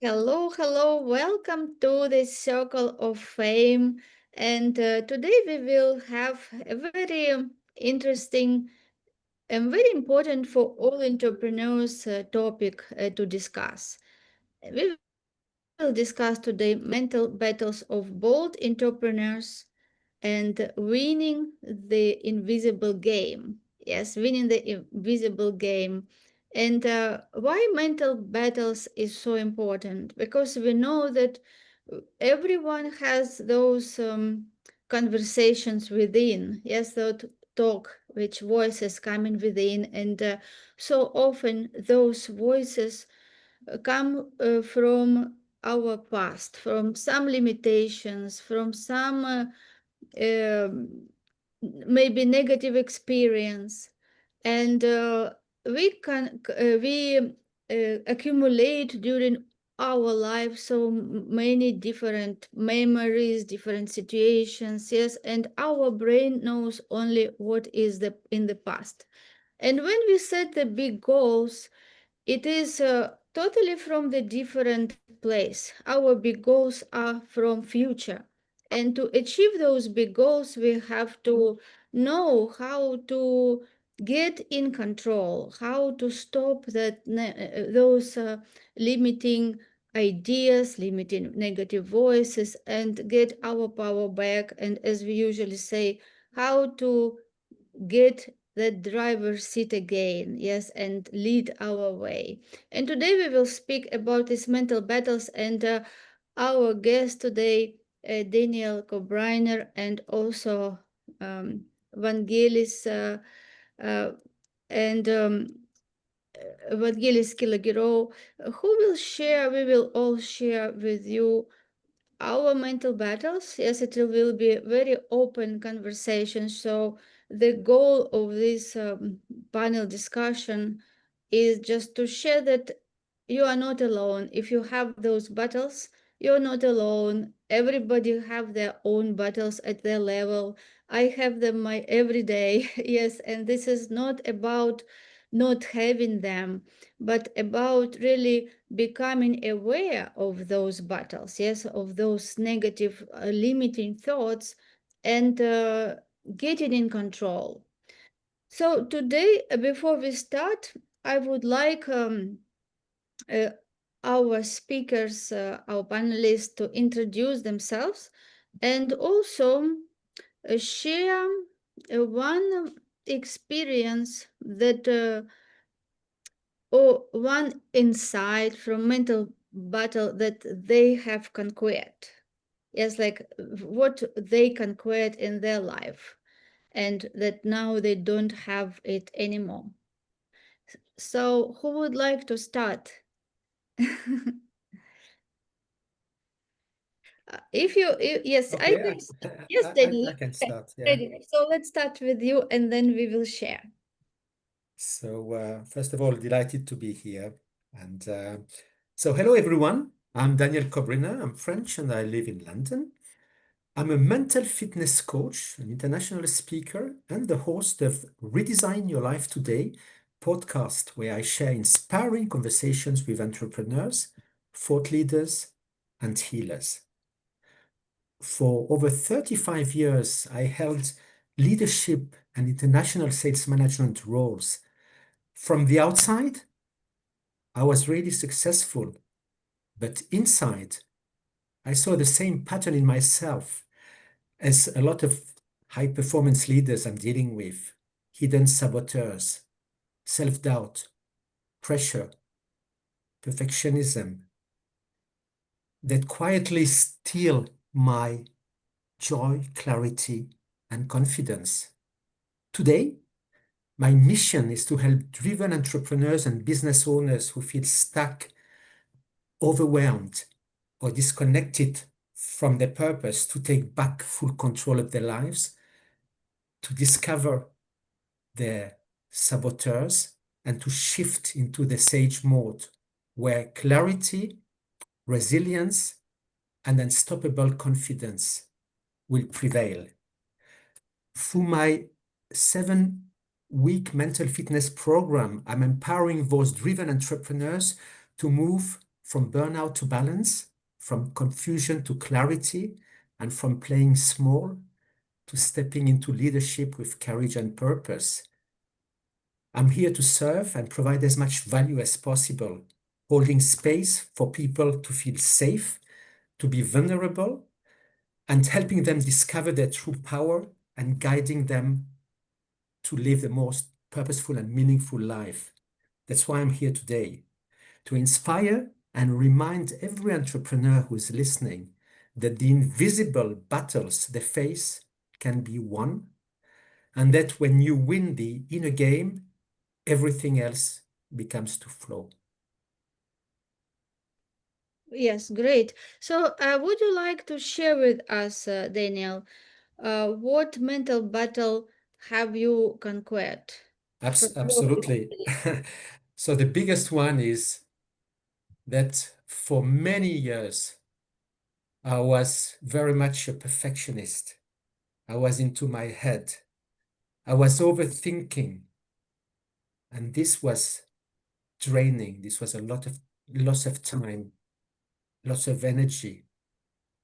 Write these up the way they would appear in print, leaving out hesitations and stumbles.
Hello, hello. Welcome to the Circle of Fame. And today we will have a very interesting and very important for all entrepreneurs topic to discuss. We will discuss today mental battles of bold entrepreneurs and winning the invisible game. Yes, winning the invisible game. And why mental battles is so important? Because we know that everyone has those conversations within. Yes, that talk, which voices coming within, and so often those voices come from our past, from some limitations, from some um, maybe negative experience, and we accumulate during our life so many different memories, different situations. Yes, and our brain knows only what is the in the past. And when we set the big goals, it is totally from the different place. Our big goals are from future. And to achieve those big goals, we have to know how to get in control, how to stop those limiting ideas, limiting negative voices, and get our power back. And as we usually say, how to get the driver's seat again, yes, and lead our way. And today we will speak about these mental battles, and our guest today, Daniel Kobryner, and also um, Vangelis uh, and Vangelis Kilagro, who will share, we will all share with you our mental battles. Yes, it will be very open conversation. So the goal of this panel discussion is just to share that you are not alone. If you have those battles, you're not alone. Everybody have their own battles at their level. I have them my every day. Yes, and this is not about not having them, but about really becoming aware of those battles, yes, of those negative limiting thoughts, and getting in control. So today, before we start, I would like uh, our speakers, our panelists, to introduce themselves and also share one experience that or one insight from mental battle that they have conquered. Yes, like what they conquered in their life, and that now they don't have it anymore. So who would like to start? Yes, I Okay, think, yes, I Danny, can start. Yeah. ready. So let's start with you, and then we will share. So first of all, delighted to be here. And so hello, everyone. I'm Daniel Kobryner. I'm French and I live in London. I'm a mental fitness coach, an international speaker, and the host of Redesign Your Life Today podcast, where I share inspiring conversations with entrepreneurs, thought leaders, and healers. For over 35 years, I held leadership and international sales management roles. From the outside, I was really successful, but inside, I saw the same pattern in myself as a lot of high performance leaders I'm dealing with: hidden saboteurs, self doubt, pressure, perfectionism that quietly steal my joy, clarity, and confidence. Today, my mission is to help driven entrepreneurs and business owners who feel stuck, overwhelmed, or disconnected from their purpose to take back full control of their lives, to discover their saboteurs, and to shift into the sage mode where clarity, resilience, and unstoppable confidence will prevail. Through my 7-week mental fitness program, I'm empowering those driven entrepreneurs to move from burnout to balance, from confusion to clarity, and from playing small to stepping into leadership with courage and purpose. I'm here to serve and provide as much value as possible, holding space for people to feel safe, to be vulnerable, and helping them discover their true power and guiding them to live the most purposeful and meaningful life. That's why I'm here today, to inspire and remind every entrepreneur who is listening that the invisible battles they face can be won, and that when you win the inner game, everything else becomes to flow. Yes, great. So, would you like to share with us, Daniel, what mental battle have you conquered from your Absolutely. So the biggest one is that for many years, I was very much a perfectionist. I was into my head. I was overthinking. And this was draining. This was a lot of loss of time, lots of energy.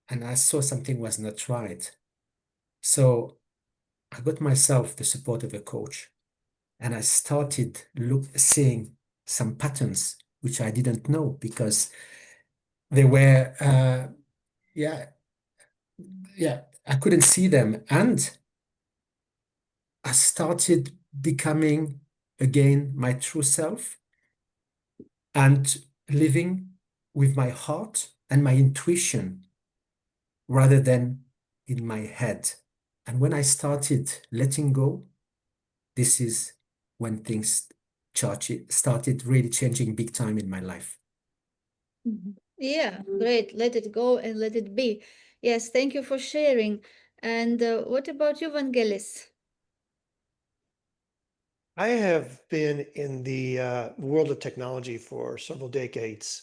And I saw something was not right. So I got myself the support of a coach and I started seeing some patterns which I didn't know because they were, yeah, yeah, I couldn't see them. And I started becoming again my true self and living with my heart and my intuition rather than in my head. And when I started letting go, this is when things started really changing big time in my life. Mhm. Yeah, great. Let it go and let it be. Yes, thank you for sharing. And what about you, Vangelis? I have been in the world of technology for several decades.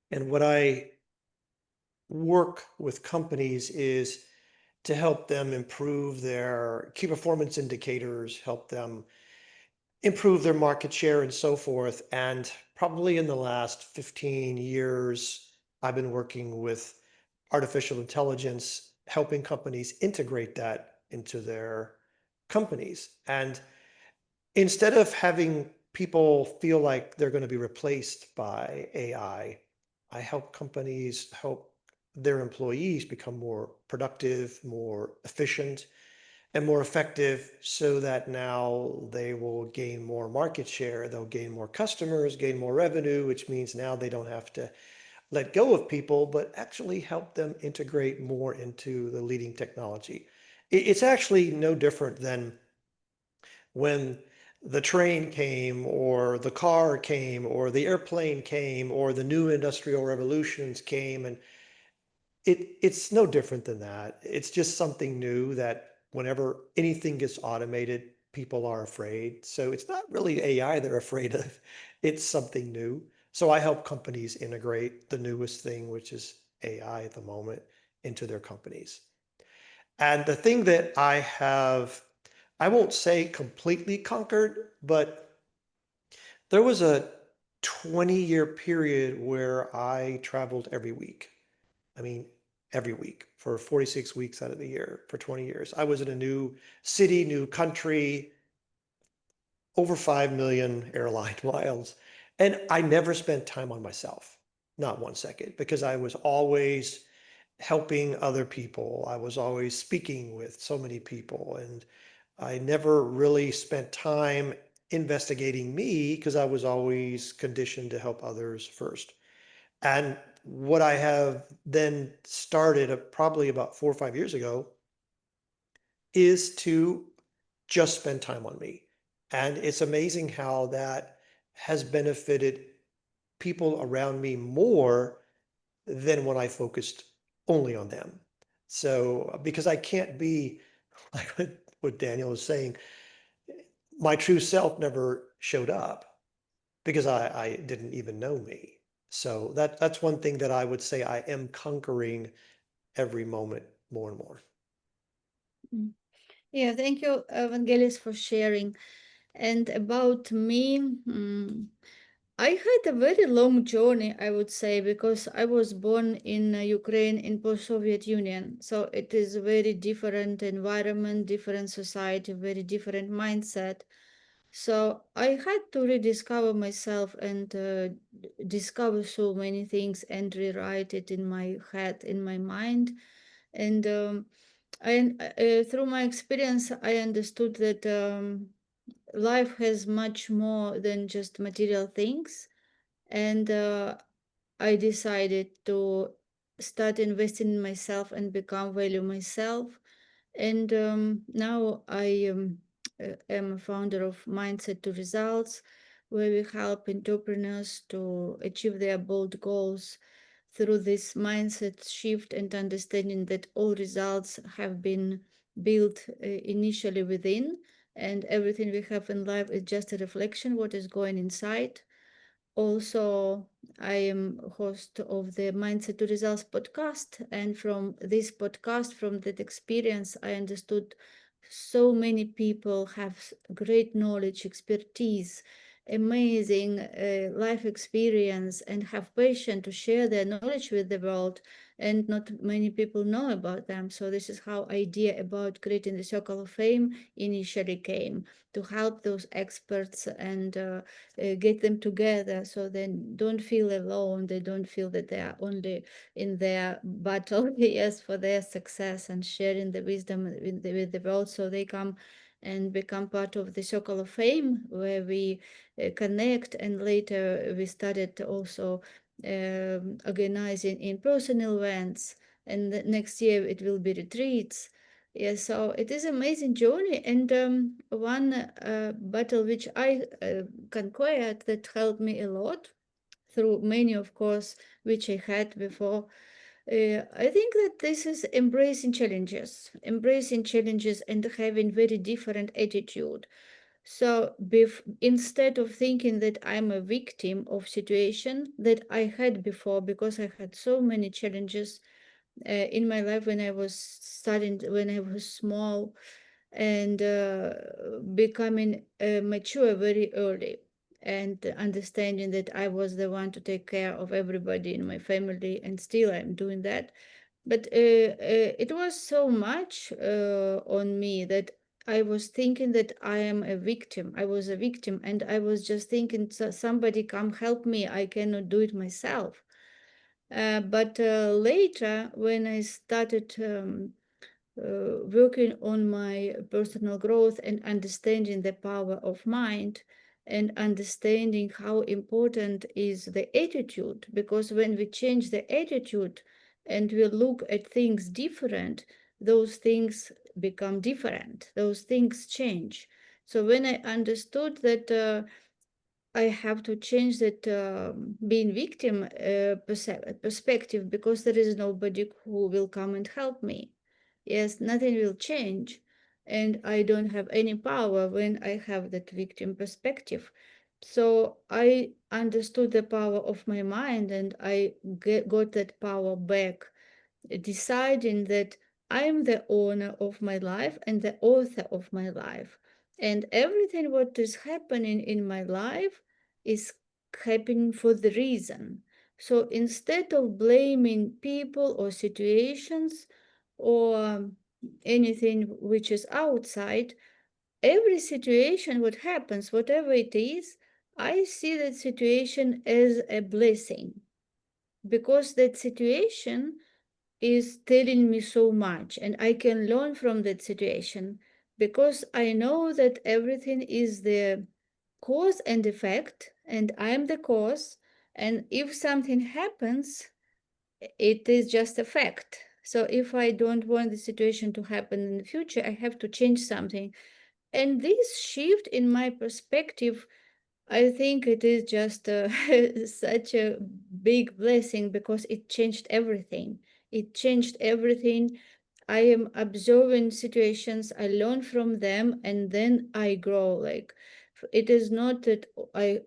And what I work with companies is to help them improve their key performance indicators, help them improve their market share and so forth. And probably in the last 15 years, I've been working with artificial intelligence, helping companies integrate that into their companies. And instead of having people feel like they're going to be replaced by I help companies help their employees become more productive, more efficient, and more effective so that now they will gain more market share, they'll gain more customers, gain more revenue, which means now they don't have to let go of people, but actually help them integrate more into the leading technology. It's actually no different than when the train came or the car came or the airplane came or the new industrial revolutions came, and it's no different than that. It's just something new that whenever anything gets automated, people are afraid. So it's not really AI they're afraid of, it's something new. So I help companies integrate the newest thing, which is AI at the moment, into their companies. And the thing that I won't say completely conquered, but there was a 20-year period where I traveled every week. I mean, every week for 46 weeks out of the year for 20 years. I was in a new city, new country, over 5 million airline miles. And I never spent time on myself, not 1 second, because I was always helping other people. I was always speaking with so many people, and I never really spent time investigating me because I was always conditioned to help others first. And what I have then started probably about 4 or 5 years ago is to just spend time on me. And it's amazing how that has benefited people around me more than when I focused only on them. So, because I can't be like what Daniel was saying, my true self never showed up because I didn't even know me. So that's one thing that I would say I am conquering every moment more and more. Mm. Yeah, thank you, Vangelis, for sharing. And about me, I had a very long journey, I would say, because I was born in Ukraine in post-Soviet Union. So it is a very different environment, different society, very different mindset. So I had to rediscover myself and discover so many things and rewrite it in my head, in my mind. And through my experience, I understood that life has much more than just material things. And I decided to start investing in myself and become value myself. And now I am a founder of Mindset to Results, where we help entrepreneurs to achieve their bold goals through this mindset shift and understanding that all results have been built initially within, and everything we have in life is just a reflection what is going inside. Also, I am host of the Mindset to Results podcast, and from this podcast, from that experience, I understood so many people have great knowledge, expertise, amazing life experience, and have passion to share their knowledge with the world, and not many people know about them. So this is how idea about creating the Circle of Fame initially came, to help those experts and get them together so they don't feel alone. They don't feel that they are only in their battle, yes, for their success, and sharing the wisdom with the world. So they come and become part of the Circle of Fame, where we connect. And later we started also organizing in-person events. And next year it will be retreats. Yeah, so it is amazing journey, and one battle which I conquered that helped me a lot through many, of course, which I had before. I think that this is embracing challenges and having very different attitude. So instead of thinking that I'm a victim of situation that I had before, because I had so many challenges in my life when I was studying, when I was small, and becoming mature very early, and understanding that I was the one to take care of everybody in my family, and still I'm doing that. But it was so much on me that I was thinking that I am a victim. I was a victim, and I was just thinking, Somebody come help me. I cannot do it myself." But later, when I started working on my personal growth and understanding the power of mind, and understanding how important is the attitude, because when we change the attitude and we look at things different, those things become different, those things change. So when I understood that I have to change that being victim perspective, because there is nobody who will come and help me. Yes, nothing will change, and I don't have any power when I have that victim perspective. So I understood the power of my mind, and I got that power back, deciding that I am the owner of my life and the author of my life. And everything what is happening in my life is happening for the reason. So instead of blaming people or situations or anything which is outside, every situation what happens, whatever it is, I see that situation as a blessing, because that situation is telling me so much, and I can learn from that situation, because I know that everything is the cause and effect, and I'm the cause. And if something happens, it is just a fact. So if I don't want the situation to happen in the future, I have to change something. And this shift in my perspective, I think it is just such a big blessing, because it changed everything. It changed everything. I am observing situations, I learn from them, and then I grow. Like, it is not that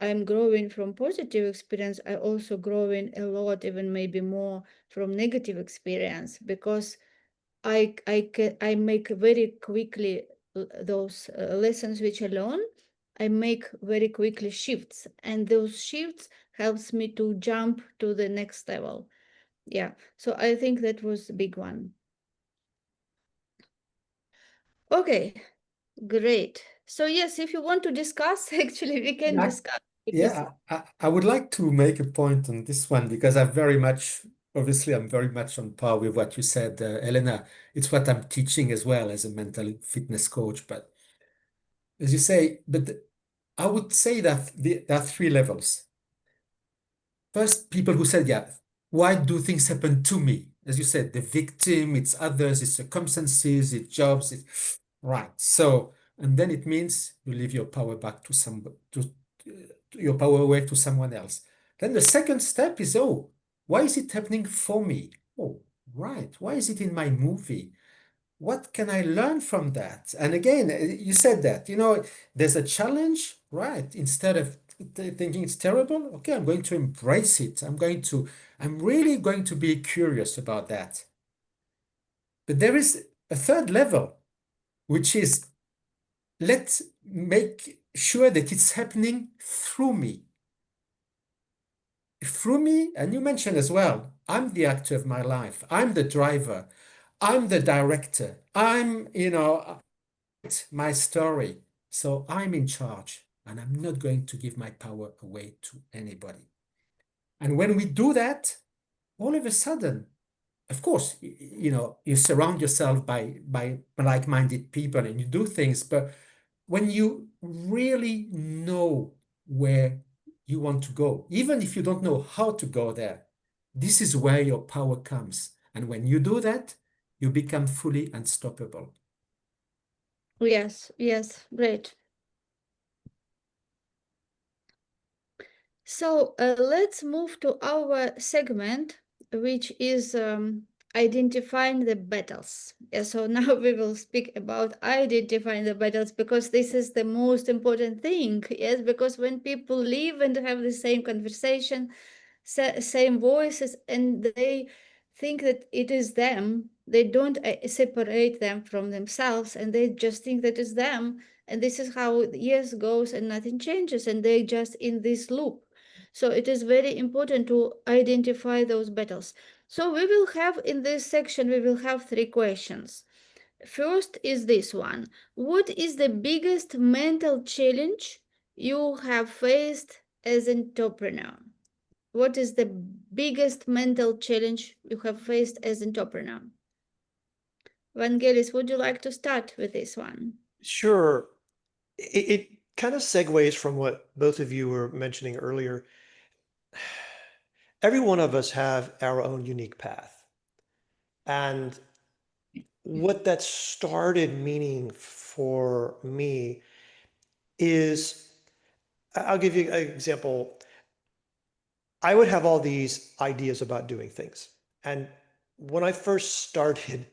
I'm growing from positive experience, I also growing a lot, even maybe more, from negative experience, because I make very quickly those lessons which I learn. I make very quickly shifts, and those shifts helps me to jump to the next level. Yeah, so I think that was a big one. Okay, great. So yes, if you want to discuss, actually we can Yeah, discuss because yeah, I would like to make a point on this one because obviously, I'm very much on par with what you said, Elena. It's what I'm teaching as well as a mental fitness coach. But as you say, I would say that there are three levels. First, people who said, yeah, why do things happen to me? As you said, the victim, it's others, it's circumstances, it's jobs, it's right. So, and then it means you leave your power back to your power away to someone else. Then the second step is, oh, why is it happening for me? Oh, right. Why is it in my movie? What can I learn from that? And again, you said that, there's a challenge, right? Instead of thinking it's terrible, okay, I'm going to embrace it. I'm really going to be curious about that. But there is a third level, which is let's make sure that it's happening through me. Through me, and you mentioned as well, I'm the actor of my life. I'm the driver. I'm the director. My story. So I'm in charge and I'm not going to give my power away to anybody. And when we do that, all of a sudden, of course, you surround yourself by like-minded people and you do things, but when you really know where you want to go, even if you don't know how to go there, this is where your power comes. And when you do that, you become fully unstoppable. yes, yes, great. So let's move to our segment, which is identifying the battles. Yeah, so now we will speak about identifying the battles because this is the most important thing. Yes, because when people live and have the same conversation, same voices, and they think that it is them, they don't separate them from themselves, and they just think that it's them. And this is how years goes and nothing changes, and they just in this loop. So it is very important to identify those battles. So we will have in this section, we will have three questions. First is this one. What is the biggest mental challenge you have faced as an entrepreneur? What is the biggest mental challenge you have faced as an entrepreneur? Vangelis, would you like to start with this one? Sure. It kind of segues from what both of you were mentioning earlier. Every one of us have our own unique path. And what that started meaning for me is, I'll give you an example. I would have all these ideas about doing things. And when I first started,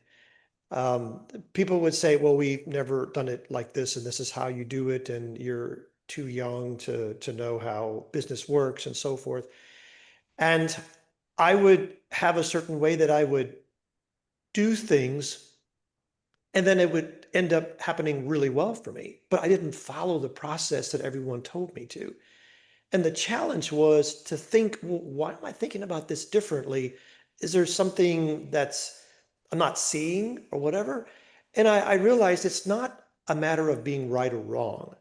people would say, well, we've never done it like this, and this is how you do it, and you're too young to know how business works and so forth. And I would have a certain way that I would do things, and then it would end up happening really well for me. But I didn't follow the process that everyone told me to. And the challenge was to think, well, why am I thinking about this differently? Is there something that's I'm not seeing or whatever? And I realized it's not a matter of being right or wrong.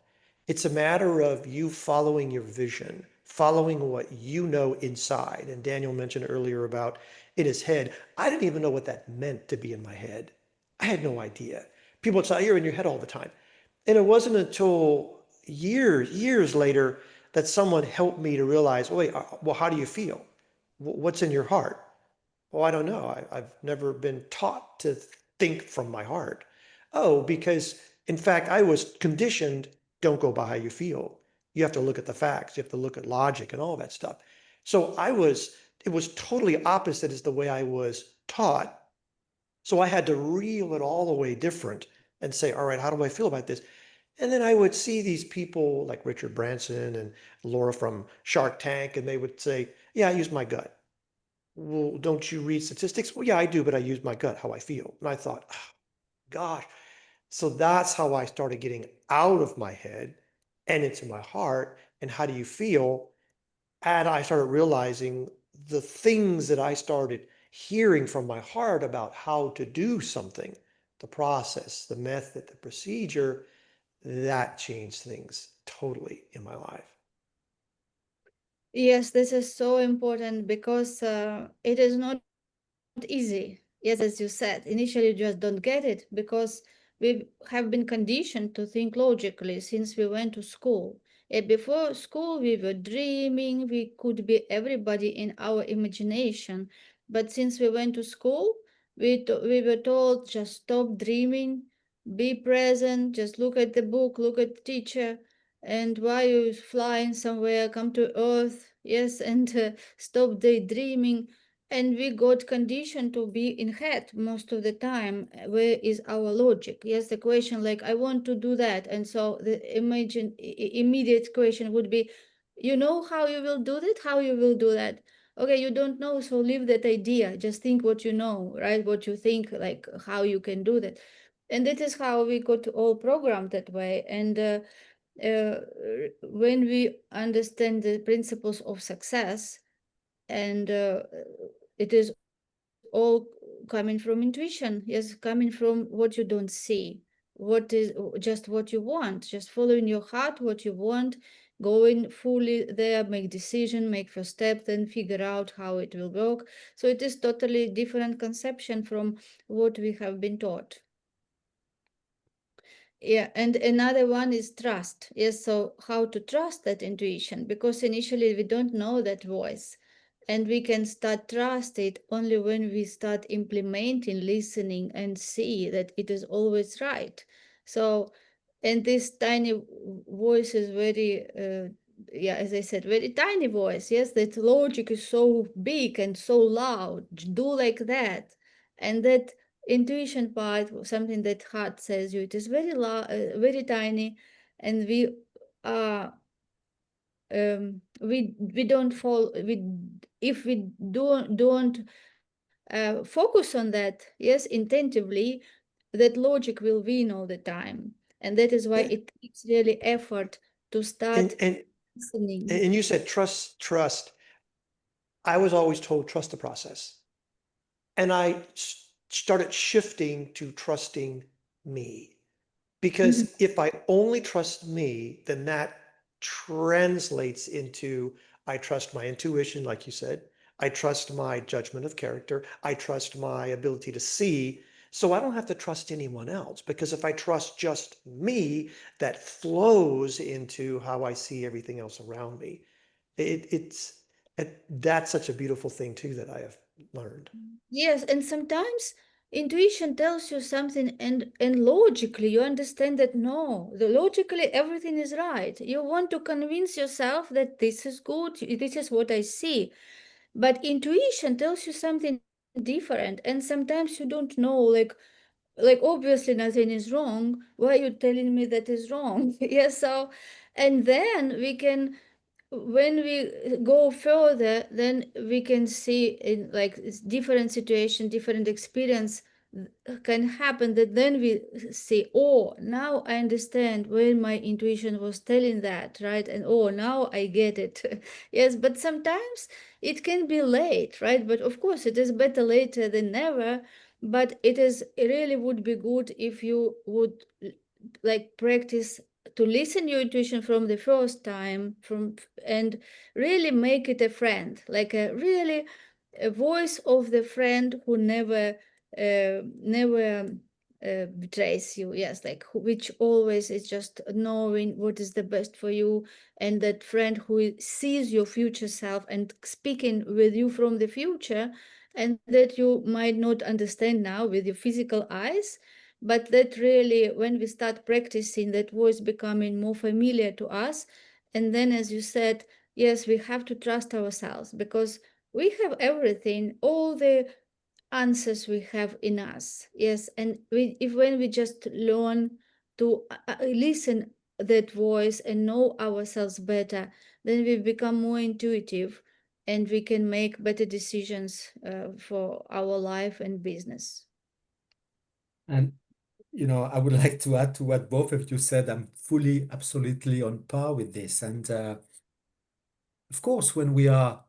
It's a matter of you following your vision, following what you know inside. And Daniel mentioned earlier about in his head. I didn't even know what that meant to be in my head. I had no idea. People would say, you're in your head all the time. And it wasn't until years later that someone helped me to realize, oh, wait, well, how do you feel? What's in your heart? Well, I don't know. I've never been taught to think from my heart. Oh, because in fact, I was conditioned, don't go by how you feel. You have to look at the facts. You have to look at logic and all that stuff. So it was totally opposite as the way I was taught. So I had to reel it all the way different and say, all right, how do I feel about this? And then I would see these people like Richard Branson and Laura from Shark Tank, and they would say, yeah, I use my gut. Well, don't you read statistics? Well, yeah, I do, but I use my gut, how I feel. And I thought, oh, gosh. So that's how I started getting out of my head and into my heart. And how do you feel? And I started realizing the things that I started hearing from my heart about how to do something, the process, the method, the procedure, that changed things totally in my life. Yes, this is so important because it is not easy. Yes, as you said, initially you just don't get it because we have been conditioned to think logically since we went to school. And before school, we were dreaming, we could be everybody in our imagination. But since we went to school, we were told just stop dreaming, be present, just look at the book, look at the teacher, and while you're flying somewhere, come to Earth, yes, and stop daydreaming. And we got conditioned to be in head most of the time. Where is our logic? Yes, the question like I want to do that, and so the immediate question would be, you know how you will do that? How you will do that? Okay, you don't know, so leave that idea. Just think what you know, right? What you think, like how you can do that. And that is how we got all programmed that way. And uh, when we understand the principles of success, and it is all coming from intuition, yes, coming from what you don't see, what is just what you want, just following your heart, what you want, going fully there, make decision, make first step, then figure out how it will work. So it is totally different conception from what we have been taught. Yeah, and another one is trust. Yes, so how to trust that intuition? Because initially we don't know that voice. And we can start trust it only when we start implementing, listening, and see that it is always right. So, and this tiny voice is very, yeah, as I said, very tiny voice. Yes, that logic is so big and so loud. Do like that. And that intuition part, something that heart says you, it is very loud, very tiny, and we don't fall. We if we don't focus on that, yes, intentively, that logic will win all the time, and that is why Yeah. it takes really effort to And start and listening. and you said trust. I was always told trust the process. And I started shifting to trusting me. Mhm. Because if I only trust me, then that translates into I trust my intuition, like you said. I trust my judgment of character. I trust my ability to see. So I don't have to trust anyone else because if I trust just me, that flows into how I see everything else around me. That's such a beautiful thing too that I have learned. Yes, and sometimes intuition tells you something, and logically you understand that no, the logically everything is right. You want to convince yourself that this is good, this is what I see. But intuition tells you something different, and sometimes you don't know, like obviously nothing is wrong. Why are you telling me that is wrong? Yes, so and then we can, when we go further, then we can see in like different situation, different experience can happen, that then we say, oh, now I understand when my intuition was telling that, right? And oh, now I get it. Yes, but sometimes it can be late, right? But of course it is better later than never. But it really would be good if you would like practice to listen your intuition from the first time, from and really make it a friend, like a really a voice of the friend who never betrays you. Yes, like which always is just knowing what is the best for you, and that friend who sees your future self and speaking with you from the future, and that you might not understand now with your physical eyes, but that really when we start practicing, that voice becoming more familiar to us. And then, as you said, yes, we have to trust ourselves because we have everything, all the answers we have in us. Yes, and if when we just learn to listen that voice and know ourselves better, then we become more intuitive, and we can make better decisions for our life and business. And I would like to add to what both of you said. I'm fully, absolutely on par with this. And of course, when we are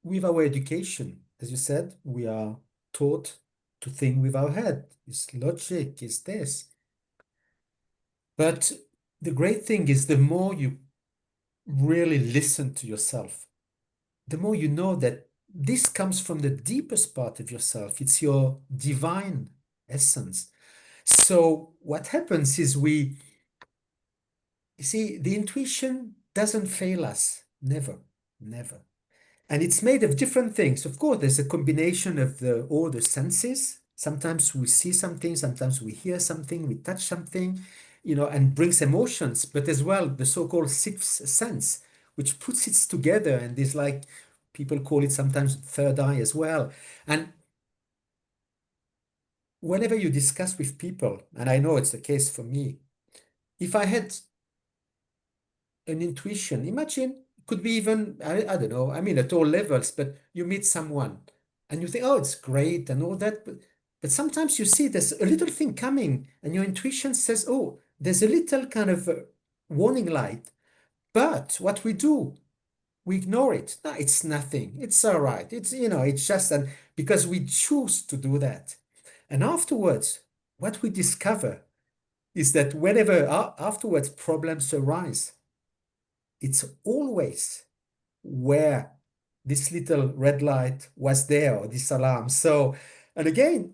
with our education, as you said, we are taught to think with our head. It's logic, it's this. But the great thing is the more you really listen to yourself, the more you know that this comes from the deepest part of yourself. It's your divine essence. So what happens is you see, the intuition doesn't fail us. Never, never. And it's made of different things. Of course, there's a combination of all the senses. Sometimes we see something, sometimes we hear something, we touch something, and brings emotions, but as well, the so-called sixth sense, which puts it together and is like, people call it sometimes third eye as well. And whenever you discuss with people, and I know it's the case for me, if I had an intuition. Imagine, it could be even, I don't know, I mean, at all levels, but you meet someone and you think, oh, it's great and all that. But sometimes you see there's a little thing coming and your intuition says, oh, there's a little kind of warning light. But what we do, we ignore it. No, it's nothing. It's all right. It's just because we choose to do that. And afterwards, what we discover is that whenever afterwards problems arise, it's always where this little red light was there, or this alarm. So, and again,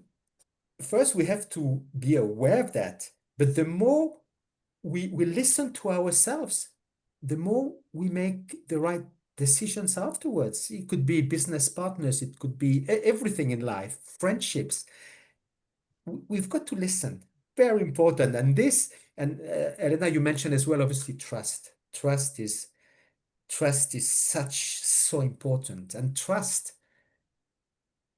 first we have to be aware of that. But the more we listen to ourselves, the more we make the right decisions afterwards. It could be business partners, it could be everything in life, friendships. We've got to listen. Very important. And Elena, you mentioned as well, obviously, trust. Trust is so important, and trust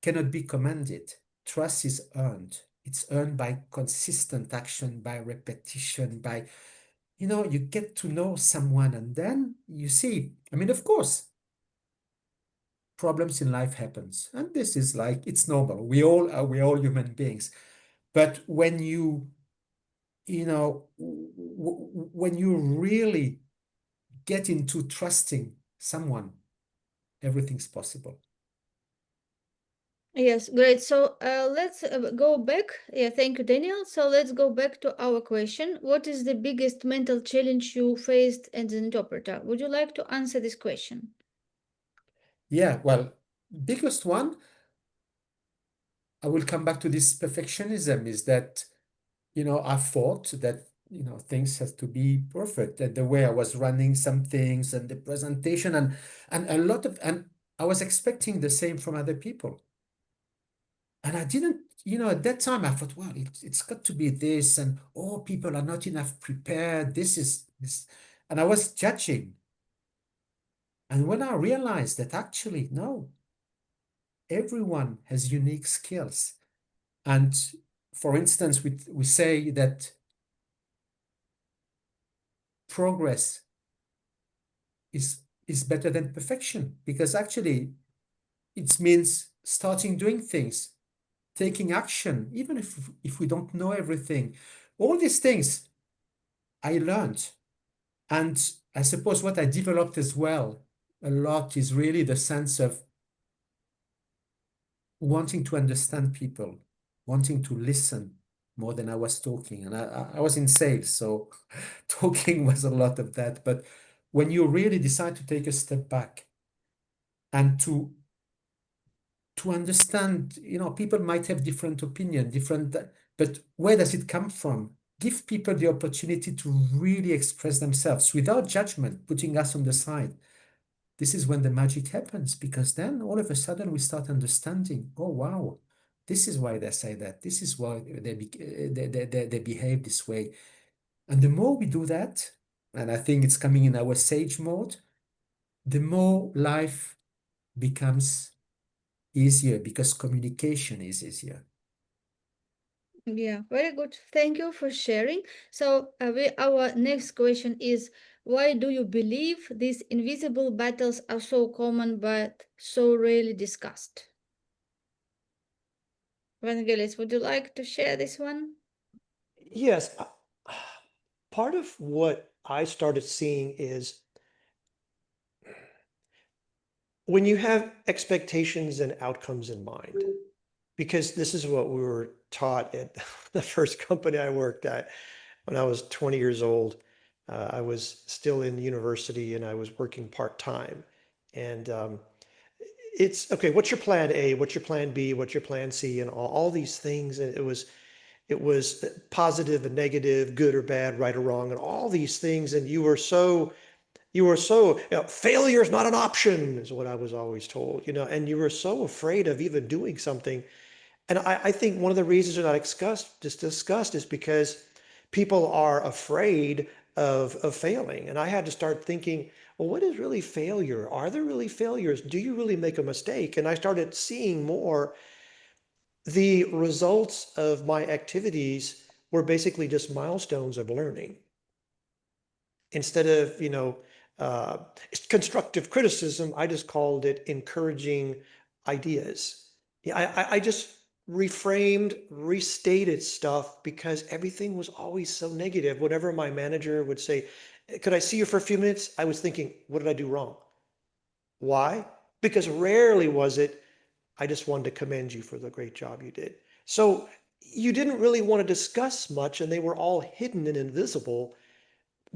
cannot be commanded. Trust is earned. It's earned by consistent action, by repetition, you get to know someone and then you see, I mean, of course, problems in life happens. And this is like, it's normal. We're all human beings. But when when you really get into trusting someone, everything's possible. Yes, great. So let's go back. Yeah, thank you, Daniel. So let's go back to our question. What is the biggest mental challenge you faced as an interpreter? Would you like to answer this question? Yeah, well, biggest one, I will come back to this perfectionism, is that, I thought that, things have to be perfect. That the way I was running some things and the presentation and and I was expecting the same from other people. And I didn't, at that time I thought, well, it's got to be this, and oh, people are not enough prepared. This is this. And I was judging. And when I realized that actually, no, everyone has unique skills. And for instance, we say that progress is better than perfection, because actually it means starting doing things, taking action, even if we don't know everything. All these things I learned. And I suppose what I developed as well a lot is really the sense of wanting to understand people, wanting to listen more than I was talking. And I was in sales, so talking was a lot of that. But when you really decide to take a step back and to understand, people might have different opinion, but where does it come from? Give people the opportunity to really express themselves without judgment, putting us on the side. This is when the magic happens, because then all of a sudden we start understanding, oh, wow, this is why they say that. This is why they behave this way. And the more we do that, and I think it's coming in our sage mode, the more life becomes easier, because communication is easier. Yeah, very good. Thank you for sharing. So our next question is, why do you believe these invisible battles are so common but so rarely discussed? Vangelis, would you like to share this one? Yes. Part of what I started seeing is when you have expectations and outcomes in mind, because this is what we were taught at the first company I worked at when I was 20 years old. I was still in university and I was working part-time. And it's okay, what's your plan A? What's your plan B? What's your plan C? And all these things. And it was positive and negative, good or bad, right or wrong, and all these things. And failure is not an option, is what I was always told, and you were so afraid of even doing something. And I think one of the reasons they're not discussed is because people are afraid of failing. And I had to start thinking, well, what is really failure? Are there really failures? Do you really make a mistake? And I started seeing more the results of my activities were basically just milestones of learning instead of, uh, constructive criticism. I just called it encouraging ideas. Yeah, I just reframed, restated stuff because everything was always so negative. Whenever my manager would say, could I see you for a few minutes? I was thinking, what did I do wrong? Why? Because rarely was it, I just wanted to commend you for the great job you did. So you didn't really want to discuss much, and they were all hidden and invisible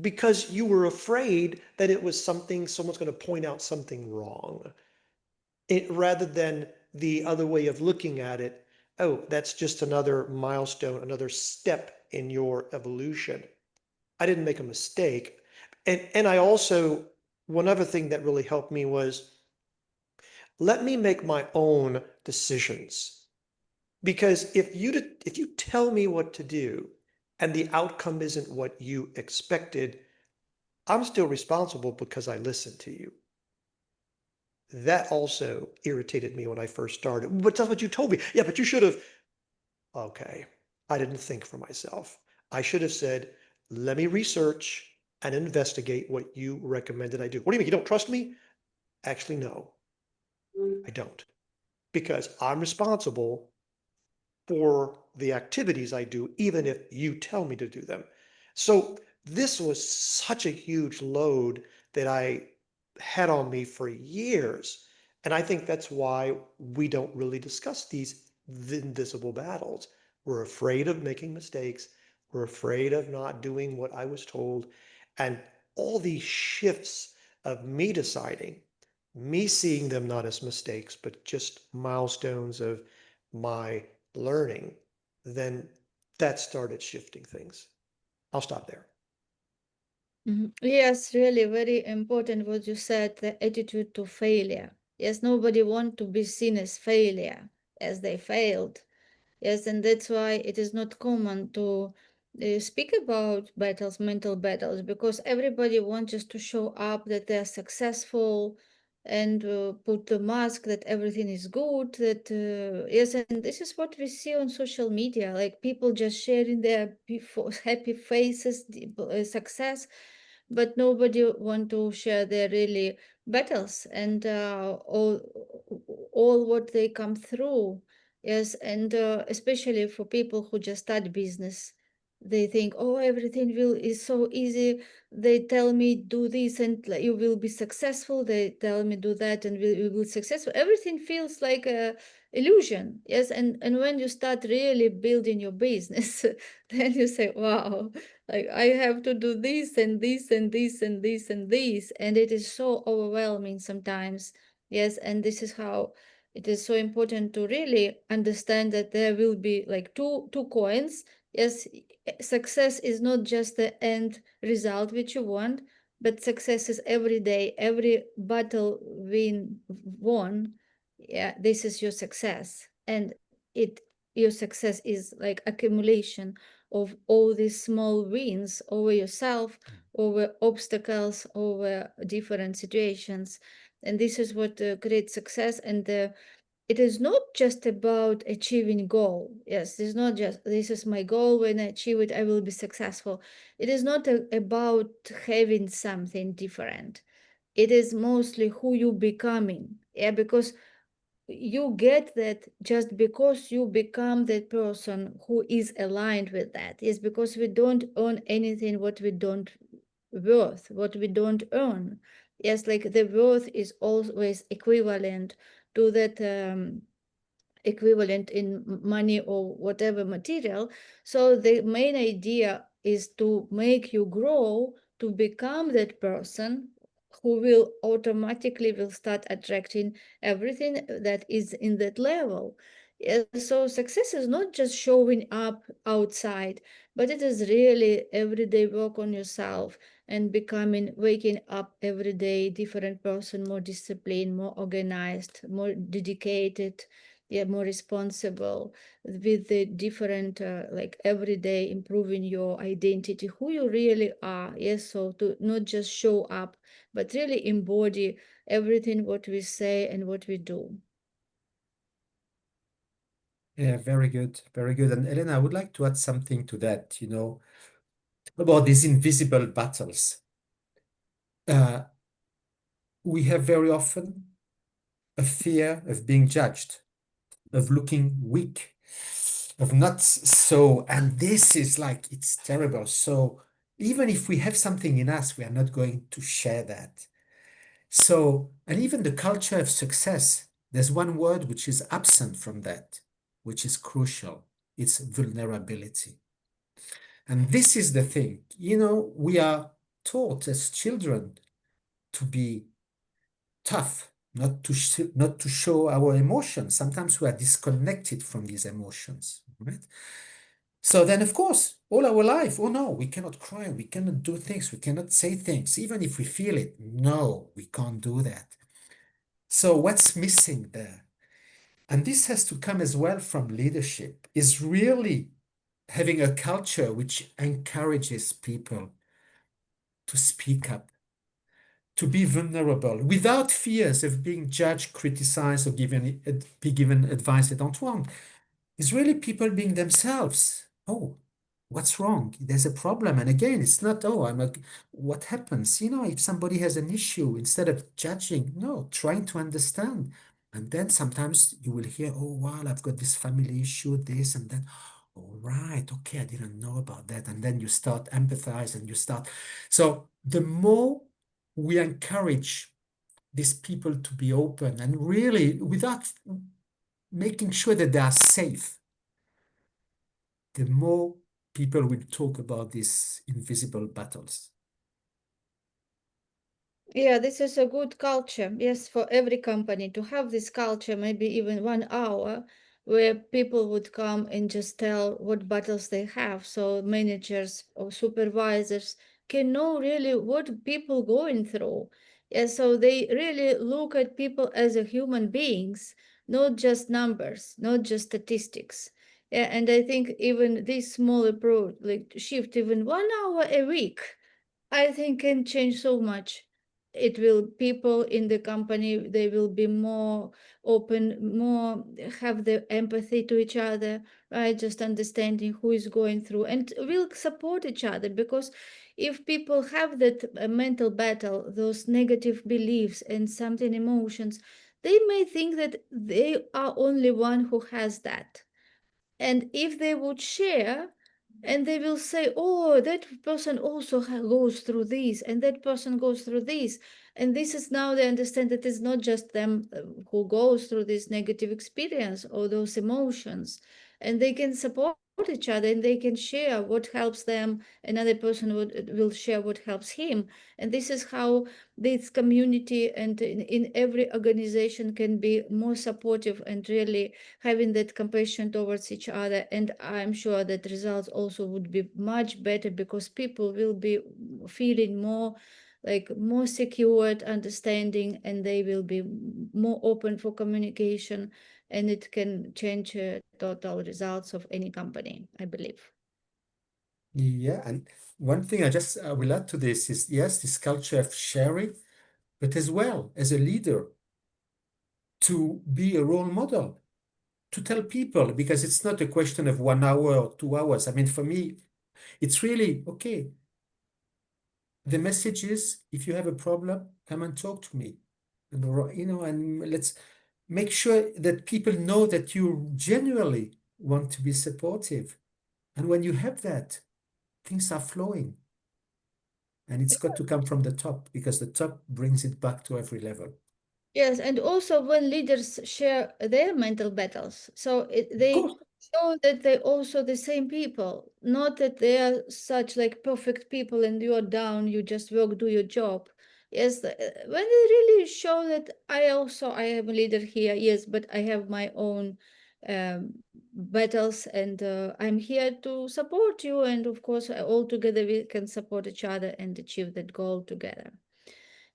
because you were afraid that it was something, someone's going to point out something wrong. Rather than the other way of looking at it, oh, that's just another milestone, another step in your evolution. I didn't make a mistake. And I also, one other thing that really helped me was let me make my own decisions. Because if you tell me what to do and the outcome isn't what you expected, I'm still responsible because I listened to you. That also irritated me when I first started. But that's what you told me. Yeah, but you should have. Okay, I didn't think for myself. I should have said, let me research and investigate what you recommended I do. What do you mean? You don't trust me? Actually, no, I don't. Because I'm responsible for the activities I do, even if you tell me to do them. So this was such a huge load that I had on me for years. And I think that's why we don't really discuss these invisible battles. We're afraid of making mistakes. We're afraid of not doing what I was told. And all these shifts of me deciding, me seeing them not as mistakes, but just milestones of my learning, then that started shifting things. I'll stop there. Yes, really very important what you said, the attitude to failure. Yes, nobody want to be seen as failure, as they failed. Yes, and that's why it is not common to speak about battles, mental battles, because everybody wants just to show up that they are successful and put the mask that everything is good. That yes, and this is what we see on social media, like people just sharing their happy faces, success, but nobody want to share their really battles and all what they come through. Yes, and especially for people who just start business, they think, oh, everything will is so easy. They tell me do this and you will be successful. They tell me do that and you will be successful. Everything feels like a illusion. Yes, and when you start really building your business, then you say, wow, like I have to do this and this and this and this and this, and it is so overwhelming sometimes. Yes, and this is how it is so important to really understand that there will be like two coins. Yes, success is not just the end result which you want, but success is every day, every battle won. Yeah, this is your success, and it your success is like accumulation of all these small wins over yourself, over obstacles, over different situations, and this is what creates success. And it is not just about achieving goal. Yes, it's not just this is my goal. When I achieve it, I will be successful. It is not about having something different. It is mostly who you becoming. Yeah, because you get that just because you become that person who is aligned with that. It's because we don't own anything what we don't worth, what we don't earn. Yes, like the worth is always equivalent to that equivalent in money or whatever material. So the main idea is to make you grow to become that person who will automatically will start attracting everything that is in that level. Yeah, so success is not just showing up outside, but it is really everyday work on yourself and becoming, waking up every day different person, more disciplined, more organized, more dedicated, yeah, more responsible, with the different like every day improving your identity, who you really are. Yes, so to not just show up, but really embody everything what we say and what we do. Yeah, very good, very good. And Elena, I would like to add something to that, about these invisible battles. We have very often a fear of being judged, of looking weak, of not so, and this is like, it's terrible. So even if we have something in us, we are not going to share that. So, and even the culture of success, there's one word which is absent from that, which is crucial. It's vulnerability. And this is the thing, we are taught as children to be tough, not to show our emotions. Sometimes we are disconnected from these emotions, right? So then, of course, all our life, oh no, we cannot cry, we cannot do things, we cannot say things, even if we feel it. No, we can't do that. So what's missing there? And this has to come as well from leadership, is really having a culture which encourages people to speak up, to be vulnerable without fears of being judged, criticized, or be given advice they don't want. It's really people being themselves. Oh, what's wrong? There's a problem. And again, it's not, oh, what happens? If somebody has an issue, instead of judging, no, trying to understand. And then sometimes you will hear, oh, well, I've got this family issue, this and that. All right, okay, I didn't know about that. And then you start empathize and you start. So the more we encourage these people to be open and really without making sure that they are safe, the more people will talk about these invisible battles. Yeah, this is a good culture. Yes, for every company to have this culture, maybe even 1 hour, where people would come and just tell what battles they have. So managers or supervisors can know really what people going through. Yeah, so they really look at people as a human beings, not just numbers, not just statistics. Yeah, and I think even this small approach, like shift even 1 hour a week, I think can change so much. It will, people in the company, they will be more open, more have the empathy to each other, right? Just understanding who is going through and will support each other, because if people have that mental battle, those negative beliefs and something emotions, they may think that they are only one who has that. And if they would share, and they will say, oh, that person also goes through this, and that person goes through this. And this is now they understand that it's not just them who goes through this negative experience or those emotions. And they can support each other and they can share what helps them. Another person will share what helps him. And this is how this community and in every organization can be more supportive and really having that compassion towards each other. And I'm sure that results also would be much better, because people will be feeling more like more secured, understanding, and they will be more open for communication, and it can change total results of any company, I believe. Yeah, and one thing I will add to this is, yes, this culture of sharing, but as well as a leader to be a role model, to tell people, because it's not a question of 1 hour or 2 hours. I mean, for me, it's really, okay, the message is, if you have a problem, come and talk to me. And let's make sure that people know that you genuinely want to be supportive. And when you have that, things are flowing. And it's got to come from the top because the top brings it back to every level. Yes, and also when leaders share their mental battles, so Of they course. show that they also the same people, not that they are such like perfect people and you are down, you just work, do your job. Yes, when they really show that I am a leader here, yes, but I have my own battles and I'm here to support you, and of course, all together we can support each other and achieve that goal together.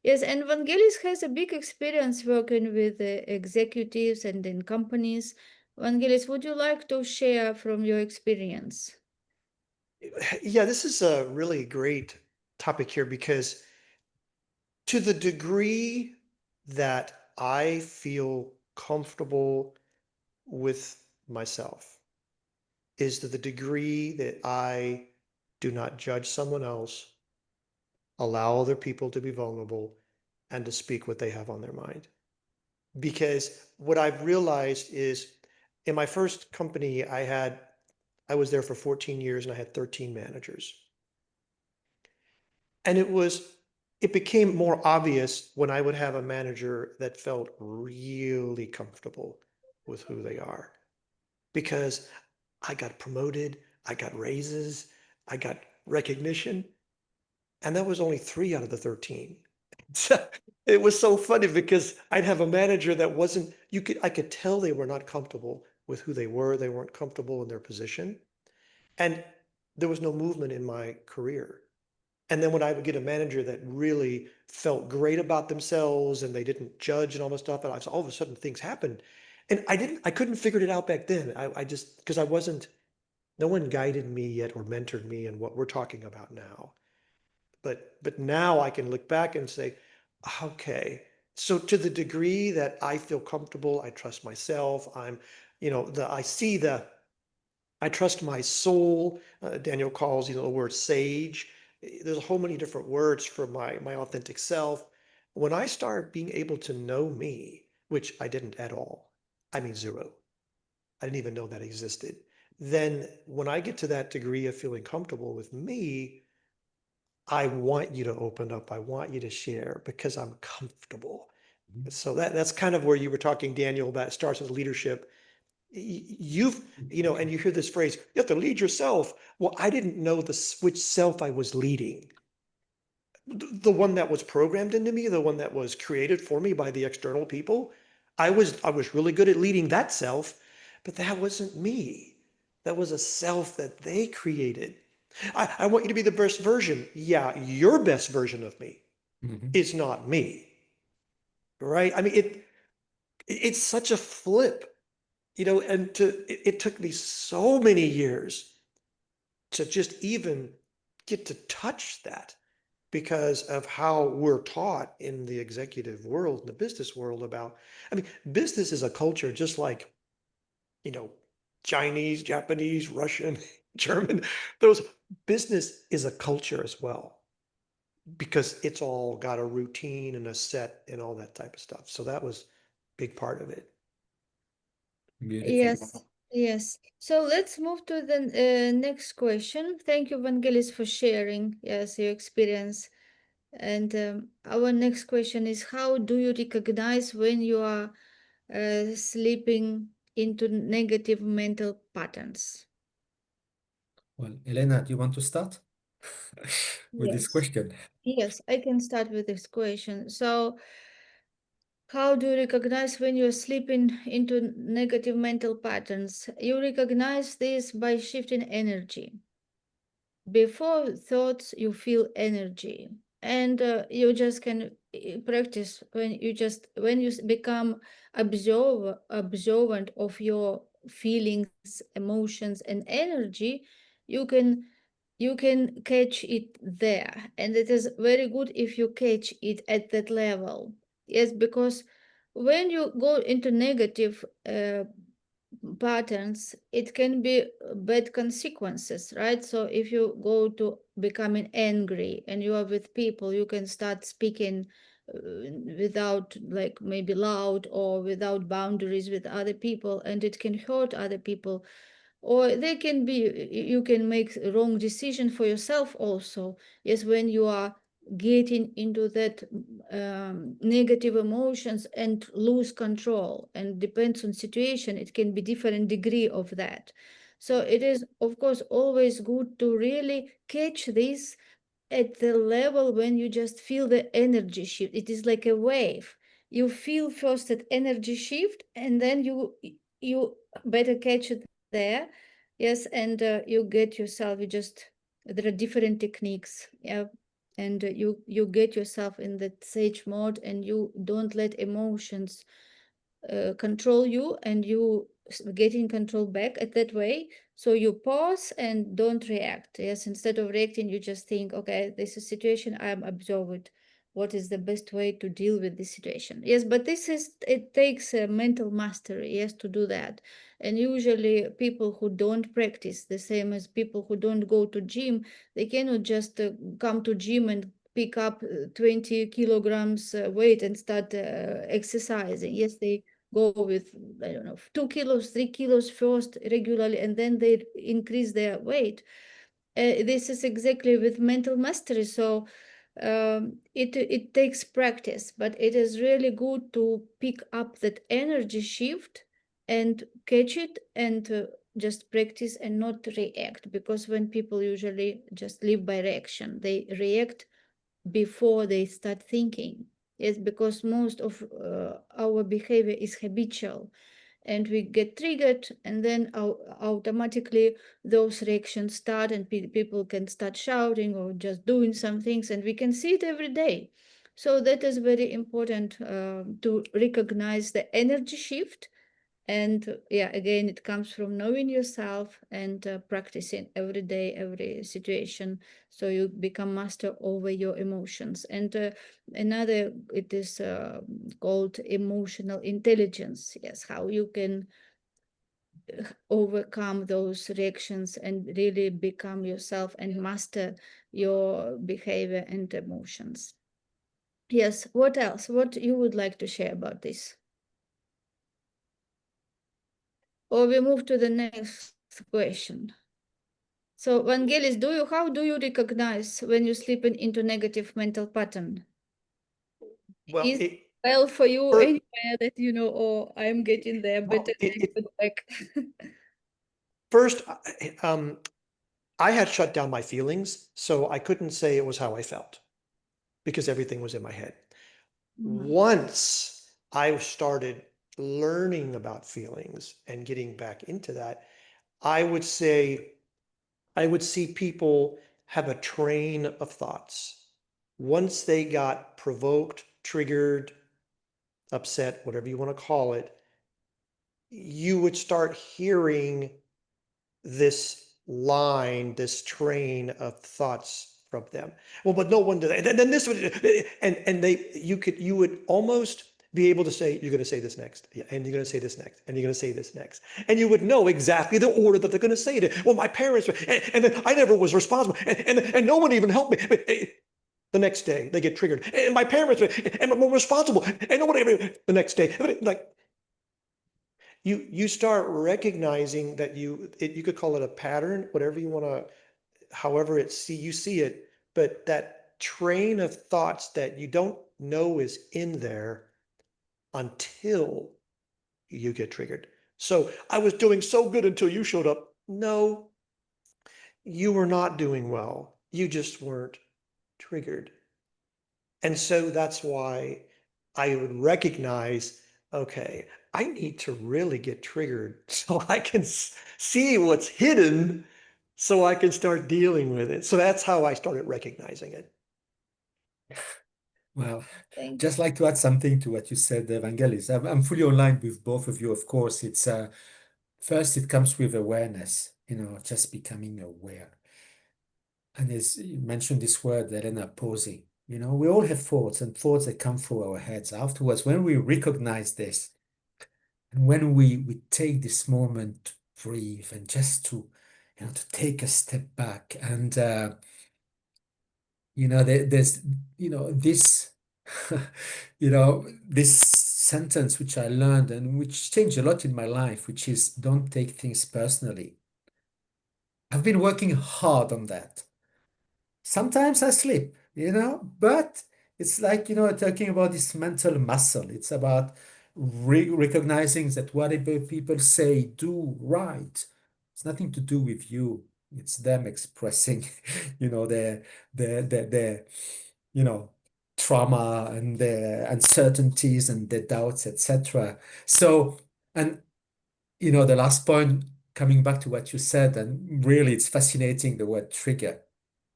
Yes, and Vangelis has a big experience working with executives and in companies. Vangelis, would you like to share from your experience? Yeah, this is a really great topic here because to the degree that I feel comfortable with myself is to the degree that I do not judge someone else, allow other people to be vulnerable, and to speak what they have on their mind. Because what I've realized is in my first company, I was there for 14 years and I had 13 managers. And it became more obvious when I would have a manager that felt really comfortable with who they are because I got promoted, I got raises, I got recognition, and that was only 3 out of the 13. So it was so funny because I'd have a manager that wasn't, I could tell they were not comfortable with who they were. They weren't comfortable in their position. And there was no movement in my career. And then when I would get a manager that really felt great about themselves and they didn't judge and all this stuff, and all of a sudden things happened. And I couldn't figure it out back then. I just, because no one guided me yet or mentored me in what we're talking about now. But now I can look back and say, okay, so to the degree that I feel comfortable, I trust myself, I trust my soul. Daniel calls, the word sage. There's a whole many different words for my authentic self. When I start being able to know me, which I didn't at all, I mean zero, I didn't even know that existed. Then when I get to that degree of feeling comfortable with me, I want you to open up. I want you to share because I'm comfortable. Mhm. So that's kind of where you were talking, Daniel, about it starts with leadership. And you hear this phrase, you have to lead yourself. Well, I didn't know which self I was leading. The one that was programmed into me, the one that was created for me by the external people. I was really good at leading that self, but that wasn't me. That was a self that they created. I want you to be the best version. Yeah, your best version of me Mhm. is not me. Right? I mean, it's such a flip, and it took me so many years to just even get to touch that because of how we're taught in the executive world, in the business world about, I mean, business is a culture just like, you know, Chinese, Japanese, Russian, German, those business is a culture as well because it's all got a routine and a set and all that type of stuff. So that was a big part of it. Beautiful. Yes, yes. So let's move to the next question. Thank you, Vangelis, for sharing, yes, your experience. And our next question is, how do you recognize when you are slipping into negative mental patterns? Well, Elena, do you want to start with this Yes. question? Yes, I can start with this question. So, how do you recognize when you're slipping into negative mental patterns? You recognize this by shifting energy. Before thoughts, you feel energy. And you just can practice when you become observant of your feelings, emotions, and energy, you can catch it there, and it is very good if you catch it at that level. Yes, because when you go into negative patterns, it can be bad consequences, right? So if you go to becoming angry and you are with people, you can start speaking without like maybe loud or without boundaries with other people, and it can hurt other people, or they can be, you can make a wrong decision for yourself also. Yes, when you are getting into that negative emotions and lose control, and depends on situation, it can be different degree of that. So it is of course always good to really catch this at the level when you just feel the energy shift. It is like a wave. You feel first that energy shift, and then you better catch it there. Yes, and you get yourself. You just, there are different techniques. Yeah, and you get yourself in that sage mode, and you don't let emotions control you, and you getting control back at that way. So you pause and don't react. Yes, instead of reacting, you just think, okay, this is a situation, I'm observed, what is the best way to deal with this situation. Yes, but this is, it takes a mental mastery, yes, to do that. And usually people who don't practice, the same as people who don't go to gym, they cannot just come to gym and pick up 20 kilograms weight and start exercising. Yes, they go with, I don't know, 2 kilos, 3 kilos first regularly, and then they increase their weight. This is exactly with mental mastery. So it takes practice, but it is really good to pick up that energy shift and catch it, and just practice and not react, because when people usually just live by reaction, they react before they start thinking. Yes, because most of our behavior is habitual, and we get triggered, and then automatically those reactions start, and people can start shouting or just doing some things, and we can see it every day. So that is very important, to recognize the energy shift. And yeah, again, it comes from knowing yourself and practicing every day, every situation, so you become master over your emotions. And another, it is called emotional intelligence. Yes, how you can overcome those reactions and really become yourself and master your behavior and emotions. Yes, what else? What you would like to share about this? Or we move to the next question. So, Vangelis, how do you recognize when you're slipping into negative mental pattern? Well, Is it well for you first, anywhere that you know, oh, I'm getting there, better I go back? first, I had shut down my feelings, so I couldn't say it was how I felt because everything was in my head. Once I started learning about feelings and getting back into that, I would say I would see people have a train of thoughts. Once they got provoked, triggered, upset, whatever you want to call it, you would start hearing this line, this train of thoughts from them. Well, but no one did that. And then this would, and you would almost be able to say, you're going to say this next, yeah, and you're going to say this next, and you're going to say this next, and you would know exactly the order that they're going to say it. Well, my parents, and then I never was responsible, and no one even helped me. But, the next day they get triggered, and my parents, and I'm responsible, and nobody ever. The next day, like you start recognizing that you could call it a pattern, whatever you want to, however you see it, but that train of thoughts that you don't know is in there until you get triggered. So I was doing so good until you showed up. No, you were not doing well. You just weren't triggered. And so that's why I would recognize, okay, I need to really get triggered so I can see what's hidden so I can start dealing with it. So that's how I started recognizing it. Well, Thank just like to add something to what you said, Vangelis. I'm fully online with both of you, of course. It's first, it comes with awareness, just becoming aware. And as you mentioned this word, Elena, pausing. We all have thoughts and thoughts that come through our heads. Afterwards, when we recognize this, and when we take this moment to breathe and just to take a step back, and there's this This sentence which I learned and which changed a lot in my life, which is don't take things personally. I've been working hard on that. Sometimes I sleep, but it's like, talking about this mental muscle. It's about recognizing that whatever people say, do, right, it's nothing to do with you. It's them expressing, their you know, trauma and their uncertainties and their doubts, etc. So, and the last point, coming back to what you said, and really it's fascinating the word trigger,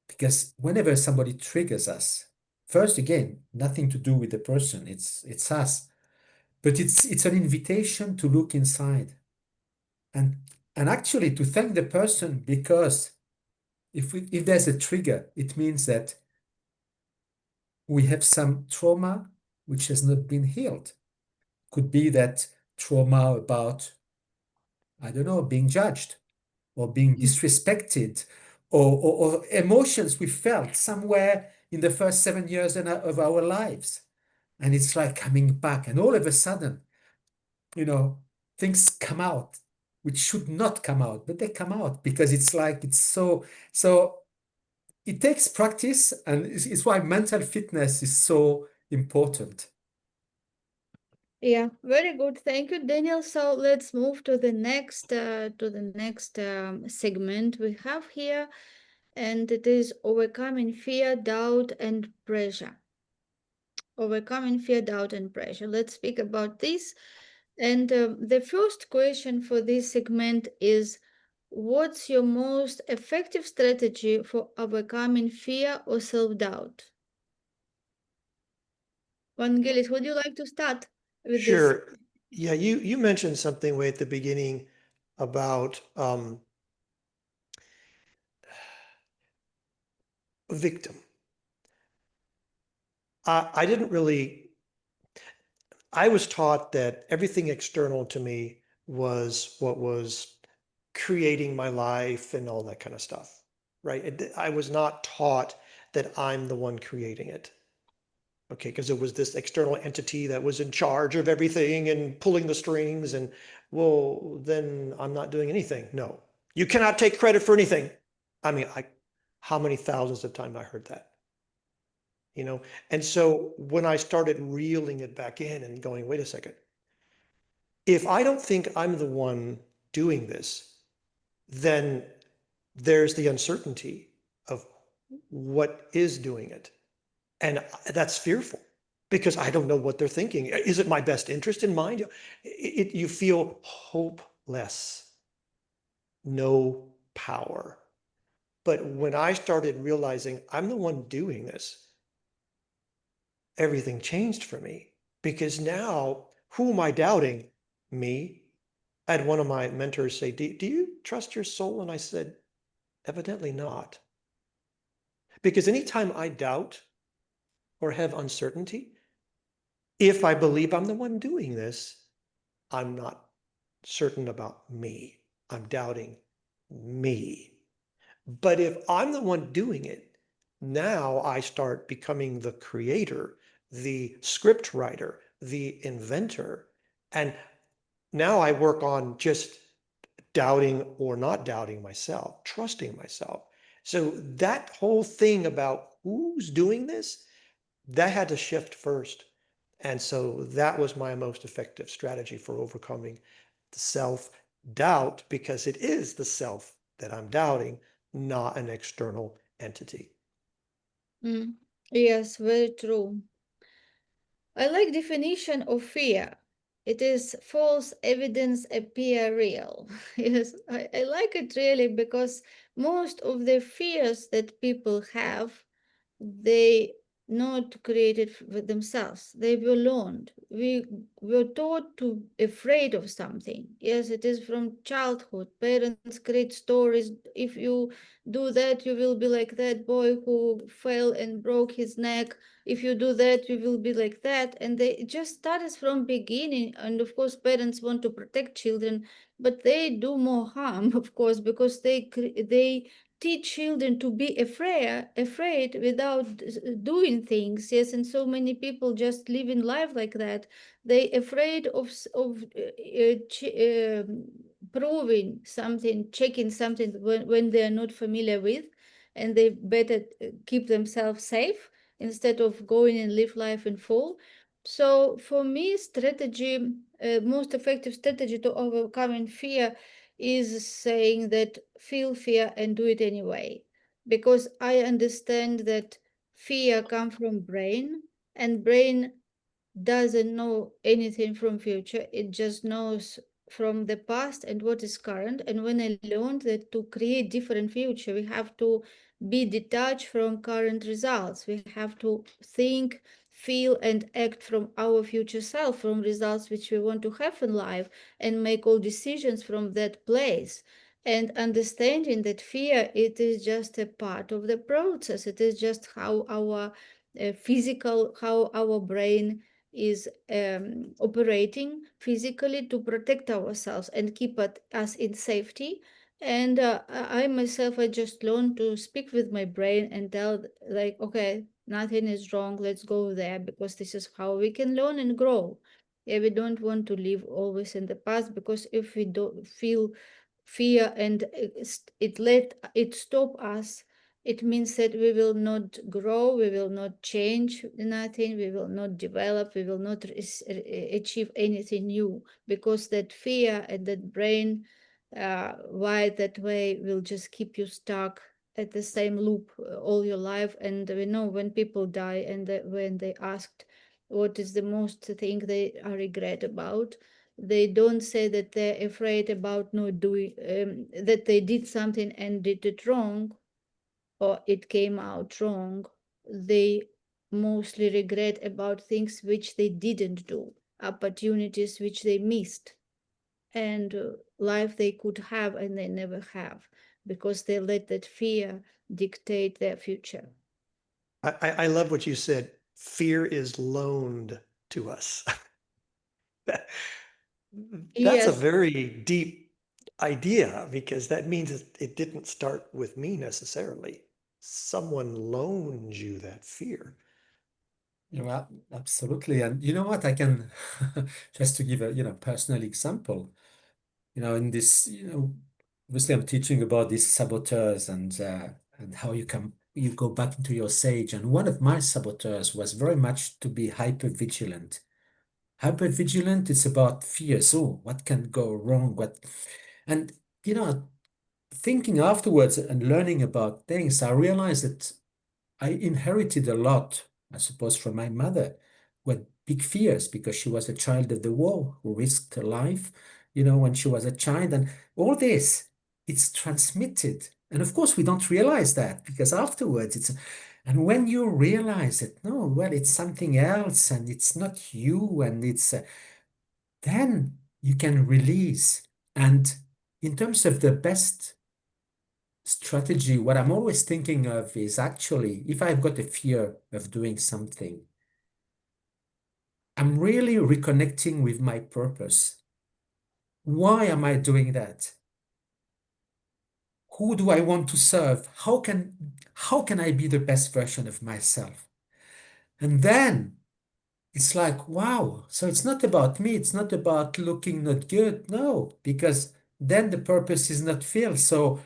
because whenever somebody triggers us, first again, nothing to do with the person, it's us. But it's an invitation to look inside and actually to thank the person, because if there's a trigger, it means that we have some trauma which has not been healed. Could be that trauma about, I don't know, being judged or being disrespected, or emotions we felt somewhere in the first 7 years of our lives. And it's like coming back, and all of a sudden, you know, things come out which should not come out, but they come out because it's like it's so it takes practice, and it's why mental fitness is so important. Yeah, very good. Thank you, Daniel. So let's move to the next segment we have here, and it is overcoming fear, doubt, and pressure. Overcoming fear, doubt, and pressure. Let's speak about this. And the first question for this segment is, what's your most effective strategy for overcoming fear or self-doubt? Vangelis, would you like to start with this? Sure. Yeah, you mentioned something way at the beginning about a victim. I didn't really, I was taught that everything external to me was what was creating my life and all that kind of stuff, right? I was not taught that I'm the one creating it. Okay, because it was this external entity that was in charge of everything and pulling the strings, and well, then I'm not doing anything. No, you cannot take credit for anything. I mean, how many thousands of times I heard that, you know? And so when I started reeling it back in and going, wait a second, if I don't think I'm the one doing this, then there's the uncertainty of what is doing it. And that's fearful because I don't know what they're thinking. Is it my best interest in mind? You feel hopeless, no power. But when I started realizing I'm the one doing this, everything changed for me, because now who am I doubting? Me. I had one of my mentors say, do you trust your soul? And I said, evidently not. Because anytime I doubt or have uncertainty, if I believe I'm the one doing this, I'm not certain about me. I'm doubting me. But if I'm the one doing it, now I start becoming the creator, the script writer, the inventor. And now I work on just doubting or not doubting myself, trusting myself. So that whole thing about who's doing this, that had to shift first. And so that was my most effective strategy for overcoming the self-doubt, because it is the self that I'm doubting, not an external entity. Mm. Yes, very true. I like definition of fear. It is false evidence appear real. Yes, I like it really because most of the fears that people have, they not created with themselves. They were learned. We were taught to afraid of something. Yes, it is from childhood. Parents create stories. If you do that, you will be like that boy who fell and broke his neck. If you do that, you will be like that. And they it just started from beginning. And of course, parents want to protect children, but they do more harm, of course, because they teach children to be afraid without doing things. Yes, and so many people just live in life like that. They afraid proving something, checking something when they are not familiar with, and they better keep themselves safe instead of going and live life in full. So for me, strategy, most effective strategy to overcoming fear is saying that feel fear and do it anyway, because I understand that fear comes from brain, and brain doesn't know anything from future. It just knows from the past and what is current. And when I learned that to create different future, we have to be detached from current results. We have to think, feel, and act from our future self, from results which we want to have in life, and make all decisions from that place. And understanding that fear, it is just a part of the process. It is just how our physical, how our brain is operating physically to protect ourselves and keep us in safety. And I myself, I just learned to speak with my brain and tell, like, okay, nothing is wrong, let's go there, because this is how we can learn and grow. Yeah, we don't want to live always in the past, because if we don't feel fear and it let it stop us, it means that we will not grow, we will not change nothing, we will not develop, we will not achieve anything new, because that fear and that brain wired that way will just keep you stuck at the same loop all your life. And we know when people die and when they asked what is the most thing they are regret about, they don't say that they're afraid about not doing, that they did something and did it wrong, or it came out wrong. They mostly regret about things which they didn't do, opportunities which they missed, and life they could have and they never have, because they let that fear dictate their future. I love what you said. Fear is loaned to us. That's a Yes, very deep idea, because that means it didn't start with me necessarily. Someone loaned you that fear. Absolutely. And you know what? I can just to give a, personal example, in this, obviously I'm teaching about these saboteurs and how you go back into your sage. And one of my saboteurs was very much to be hyper vigilant. Hyper vigilant, it's about fear. So what can go wrong? And you know, thinking afterwards and learning about things, I realized that I inherited a lot, I suppose, from my mother, with big fears because she was a child of the war who risked her life, when she was a child. And all this, it's transmitted. And of course, we don't realize that because afterwards and when you realize it, no, well, it's something else and it's not you, and then you can release. And in terms of the best strategy, what I'm always thinking of is actually if I've got a fear of doing something, I'm really reconnecting with my purpose. Why am I doing that? Who do I want to serve? How can I be the best version of myself? And then it's like, wow, so it's not about me, it's not about looking not good. No, because then the purpose is not filled. So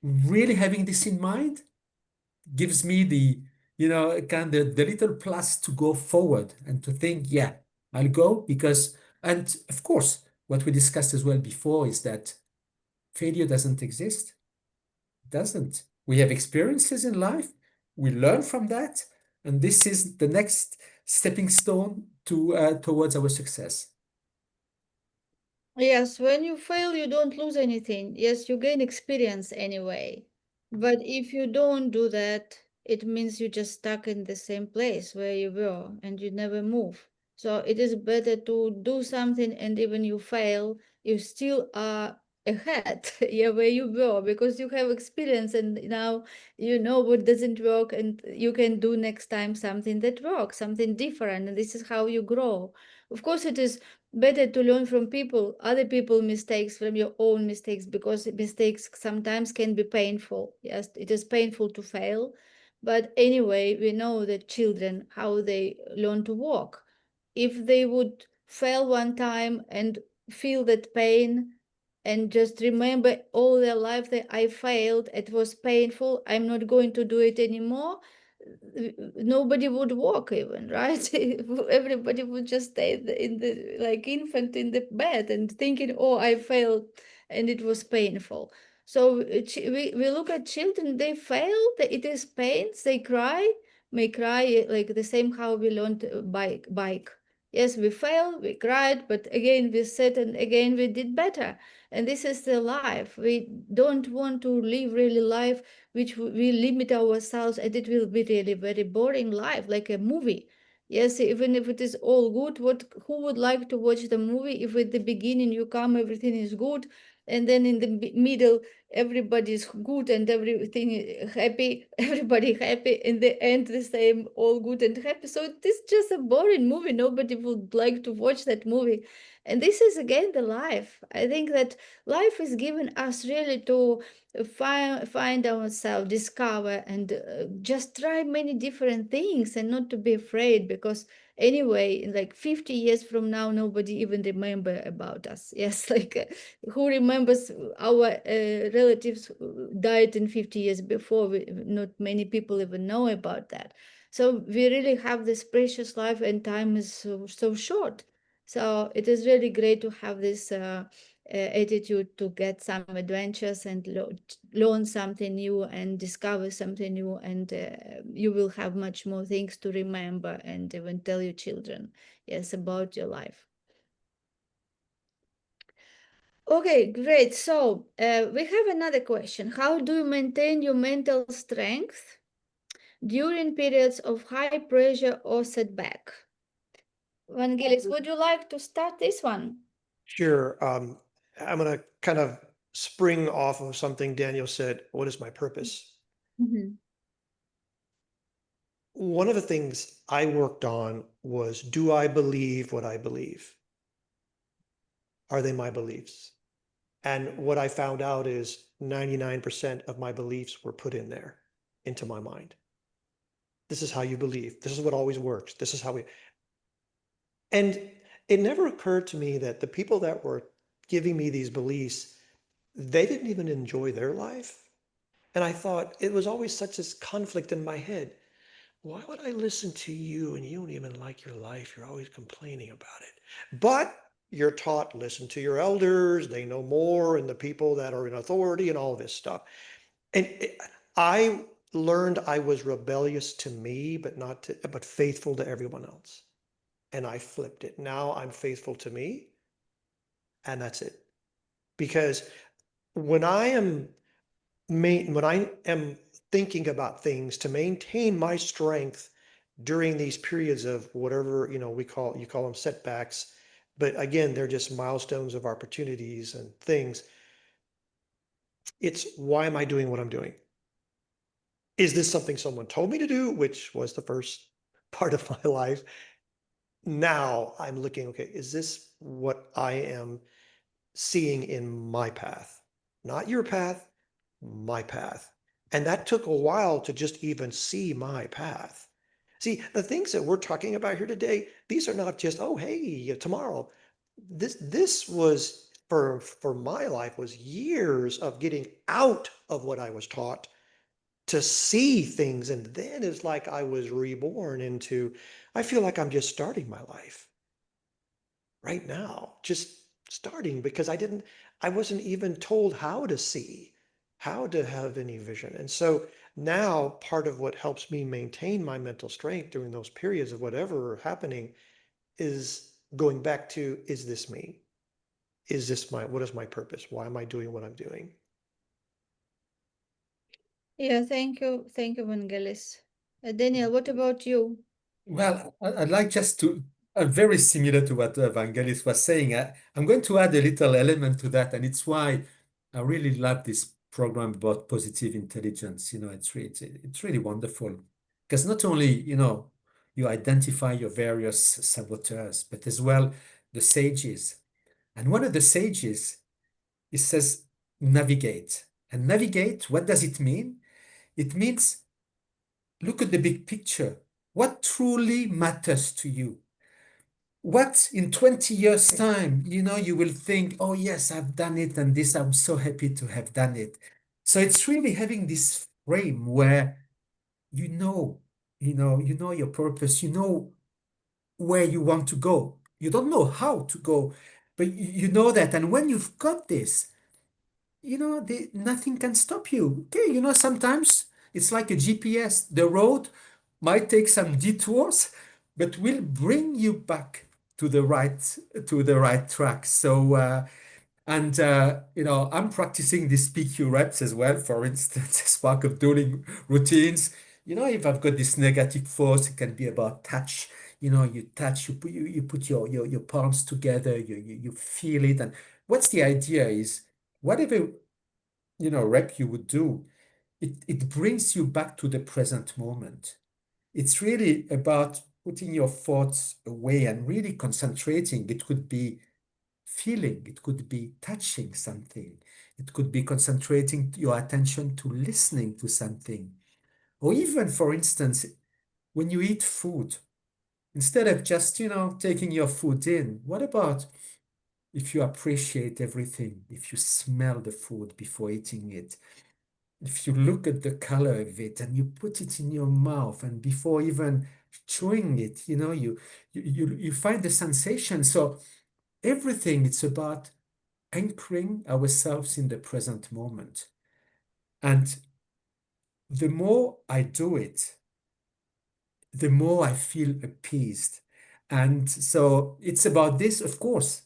really having this in mind gives me kind of the little plus to go forward and to think, yeah, I'll go because, and of course, what we discussed as well before is that failure doesn't exist. It doesn't. We have experiences in life, we learn from that, and this is the next stepping stone towards our success. yes, when you fail, you don't lose anything. Yes, you gain experience anyway. But if you don't do that, it means you're just stuck in the same place where you were and you never move. So it is better to do something, and even you fail, you still are ahead, yeah, where you were, because you have experience and now you know what doesn't work, and you can do next time something that works, something different, and this is how you grow. Of course, it is better to learn from other people mistakes, from your own mistakes, because mistakes sometimes can be painful. Yes, it is painful to fail. But anyway, we know that children, how they learn to walk. If they would fail one time and feel that pain and just remember all their life that I failed, it was painful, I'm not going to do it anymore, nobody would walk even, right? Everybody would just stay in the like infant in the bed and thinking, oh, I failed and it was painful. So we look at children, they failed, it is pains, they cry, may cry like the same how we learned bike. Yes, we failed, we cried, but again we said and again we did better. And this is the life. We don't want to live really life which we limit ourselves, and it will be really very boring life, like a movie. Yes, even if it is all good, who would like to watch the movie if at the beginning you come, everything is good, and then in the middle everybody is good and everything happy, everybody happy, in the end the same, all good and happy. So it is just a boring movie. Nobody would like to watch that movie. And this is again the life. I think that life is given us really to find ourselves, discover, and just try many different things and not to be afraid, because anyway, in like 50 years from now, nobody even remember about us. Yes, like who remembers our relatives who died in 50 years before? Not many people even know about that. So we really have this precious life, and time is so short. So it is really great to have this attitude to get some adventures and learn something new and discover something new, and you will have much more things to remember and even tell your children, yes, about your life. Okay, great. So we have another question. How do you maintain your mental strength during periods of high pressure or setback? Vangelis, would you like to start this one? Sure. I'm going to kind of spring off of something Daniel said. What is my purpose? Mhm. One of the things I worked on was, do I believe what I believe? Are they my beliefs? And what I found out is 99% of my beliefs were put in there into my mind. This is how you believe. This is what always works. This is how we. And it never occurred to me that the people that were giving me these beliefs, they didn't even enjoy their life. And I thought it was always such this conflict in my head. Why would I listen to you and you don't even like your life? You're always complaining about it. But you're taught, listen to your elders, they know more, and the people that are in authority and all this stuff. And I learned I was rebellious to me, but faithful to everyone else. And I flipped it. Now I'm faithful to me, and that's it. Because when I am thinking about things to maintain my strength during these periods of whatever, you call them setbacks, but again, they're just milestones of opportunities and things. It's, why am I doing what I'm doing? Is this something someone told me to do, which was the first part of my life? Now I'm looking, okay, is this what I am seeing in my path? Not your path, my path. And that took a while to just even see my path. See, the things that we're talking about here today, these are not just, oh, hey, tomorrow. This was for my life was years of getting out of what I was taught to see things. And then it's like I was reborn into, I feel like I'm just starting my life right now, just starting, because I wasn't even told how to see, how to have any vision. And so now part of what helps me maintain my mental strength during those periods of whatever happening is going back to, is this me? What is my purpose? Why am I doing what I'm doing? Yeah, thank you. Thank you, Vangelis. Daniel, what about you? Well, I'd like just to, very similar to what Vangelis was saying. I'm going to add a little element to that, and it's why I really love this program about positive intelligence. It's really wonderful because not only, you identify your various saboteurs, but as well the sages. And one of the sages, it says navigate. And navigate, what does it mean? It means look at the big picture. What truly matters to you? What in 20 years' time, you will think, oh, yes, I've done it, and this, I'm so happy to have done it. So it's really having this frame where you know your purpose, you know where you want to go. You don't know how to go, but you know that. And when you've got this, nothing can stop you. Okay, sometimes it's like a GPS. The road might take some detours, but will bring you back to the right track. So, I'm practicing these PQ reps as well, for instance, as part of doing routines. If I've got this negative force, it can be about touch. You touch, you put your palms together, you feel it. And what's the idea is whatever rep you would do, it brings you back to the present moment. It's really about putting your thoughts away and really concentrating. It could be feeling, it could be touching something, it could be concentrating your attention to listening to something. Or even, for instance, when you eat food, instead of just, taking your food in, what about if you appreciate everything, if you smell the food before eating it, if you look at the color of it and you put it in your mouth and before even chewing it, you find the sensation. So everything, it's about anchoring ourselves in the present moment. And the more I do it, the more I feel appeased. And so it's about this, of course.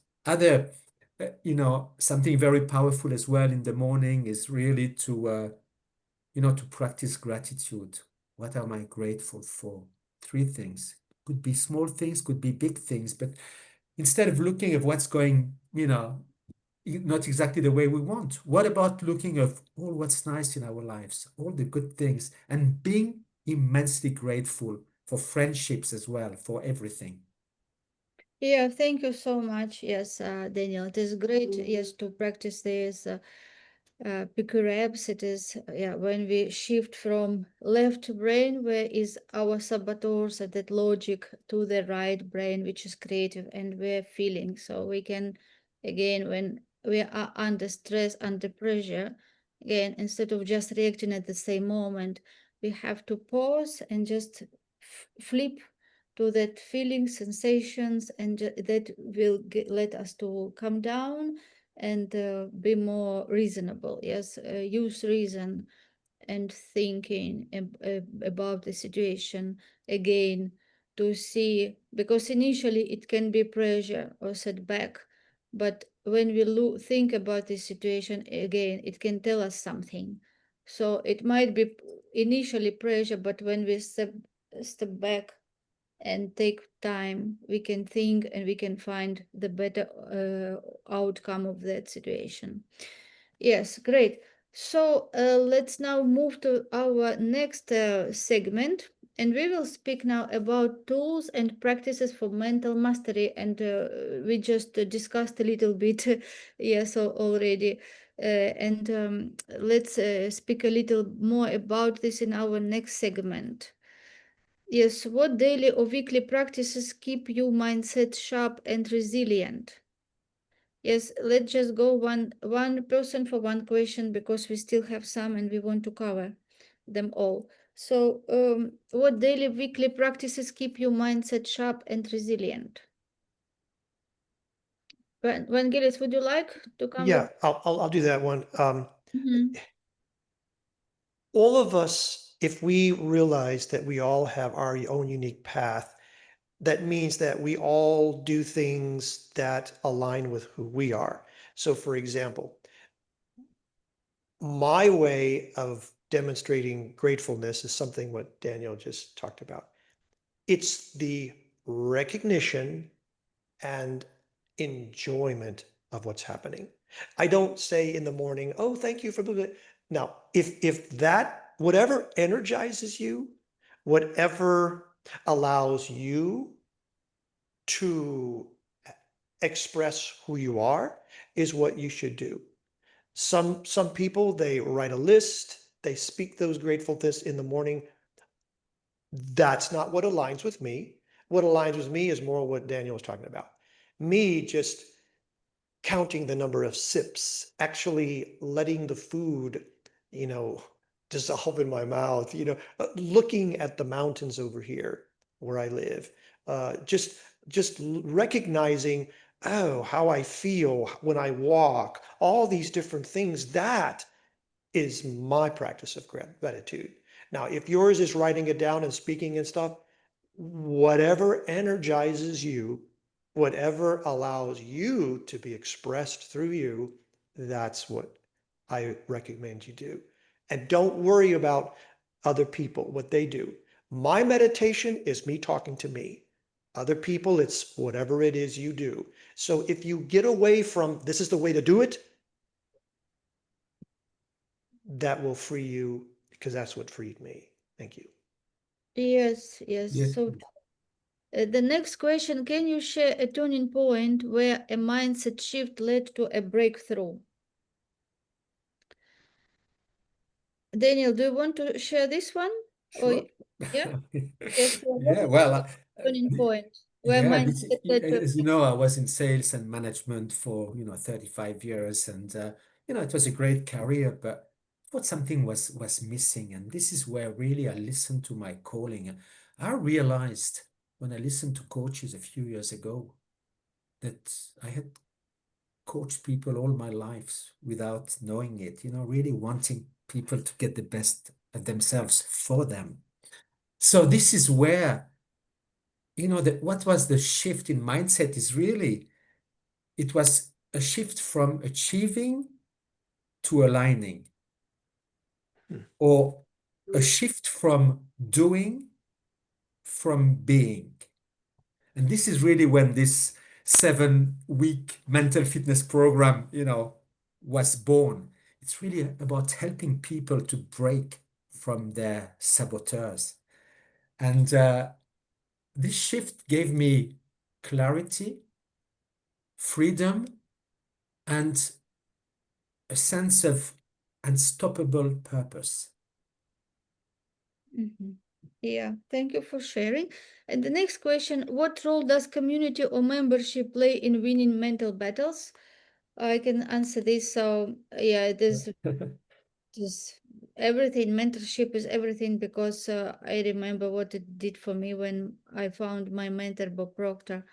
Something very powerful as well in the morning is really to practice gratitude. What am I grateful for? Three things. Could be small things, could be big things, but instead of looking at what's going, not exactly the way we want. What about looking at all what's nice in our lives, all the good things, and being immensely grateful for friendships as well, for everything? Yeah, thank you so much. Yes, Daniel, it is great, yes, to practice this. PQ reps, it is, yeah, when we shift from left brain, where is our saboteurs and that logic, to the right brain, which is creative, and we're feeling. So we can, again, when we are under stress, under pressure, again, instead of just reacting at the same moment, we have to pause and just flip to that feeling, sensations, and that will let us to come down and be more reasonable. Yes, use reason and thinking about the situation again, to see, because initially it can be pressure or setback, but when we think about this situation again, it can tell us something. So it might be initially pressure, but when we step back and take time, we can think and we can find the better outcome of that situation. Yes, great. So let's now move to our next segment, and we will speak now about tools and practices for mental mastery. And we just discussed a little bit, yes, already. And let's speak a little more about this in our next segment. Yes, what daily or weekly practices keep your mindset sharp and resilient? Yes, let's just go one person for one question, because we still have some and we want to cover them all. So, what daily, weekly practices keep your mindset sharp and resilient? Vangelis, would you like to come Yeah, with? I'll do that one. Mhm. All of us, if we realize that we all have our own unique path, that means that we all do things that align with who we are. So, for example, my way of demonstrating gratefulness is something what Daniel just talked about. It's the recognition and enjoyment of what's happening. I don't say in the morning, "Oh, thank you for blah." Now, if that, whatever energizes you, whatever allows you to express who you are is what you should do. Some people, they write a list, they speak those gratefulness in the morning. That's not what aligns with me. What aligns with me is more what Daniel was talking about. Me just counting the number of sips, actually letting the food, you know, dissolve in my mouth, looking at the mountains over here where I live, just recognizing, oh, how I feel when I walk, all these different things. That is my practice of gratitude. Now, if yours is writing it down and speaking and stuff, whatever energizes you, whatever allows you to be expressed through you, that's what I recommend you do. And don't worry about other people, what they do. My meditation is me talking to me. Other people, it's whatever it is you do. So if you get away from this is the way to do it, that will free you, because that's what freed me. Thank you. Yes, yes. Yeah. So the next question, can you share a turning point where a mindset shift led to a breakthrough? Daniel, do you want to share this one? Or Sure. yeah? Yes, so what Yeah, is well, the turning point where yeah, this, mindset led to as you know, I was in sales and management for, 35 years, and it was a great career, but what something was missing, and this is where really I listened to my calling. I realized when I listened to coaches a few years ago that I had coached people all my life without knowing it, really wanting people to get the best of themselves for them. So this is where what was the shift in mindset is really, it was a shift from achieving to aligning, Hmm. or a shift from doing from being. And this is really when this 7-week mental fitness program, was born. It's really about helping people to break from their saboteurs. And this shift gave me clarity, freedom, and a sense of unstoppable purpose. Mhm. Yeah, thank you for sharing. And the next question, what role does community or membership play in winning mental battles? I can answer this. So, yeah, it is just everything. Mentorship is everything because I remember what it did for me when I found my mentor, Bob Proctor.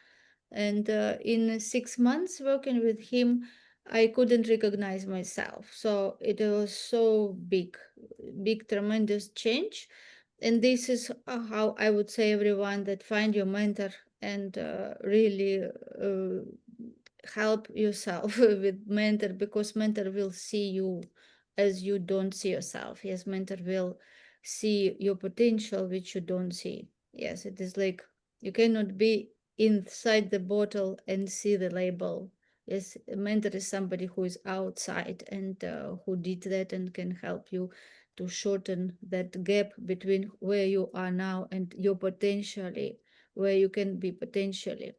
And in 6 months working with him, I couldn't recognize myself. So it was so big, big, tremendous change. And this is how I would say everyone that find your mentor and really help yourself with mentor, because mentor will see you as you don't see yourself. Yes, mentor will see your potential which you don't see. Yes, it is like you cannot be inside the bottle and see the label. Yes, a mentor is somebody who is outside and who did that and can help you to shorten that gap between where you are now and your potentially, where you can be potentially.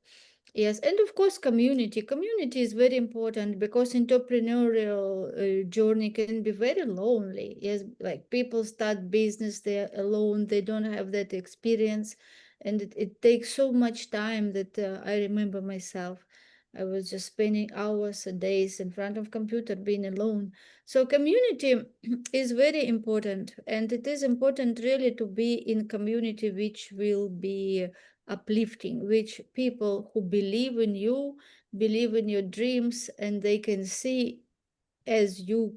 Yes, and of course, community. Community is very important because entrepreneurial journey can be very lonely. Yes, like people start business, they're alone, they don't have that experience, and it takes so much time that I remember myself. I was just spending hours a days in front of computer being alone. So community is very important, and it is important really to be in community which will be uplifting, which people who believe in you, believe in your dreams, and they can see as you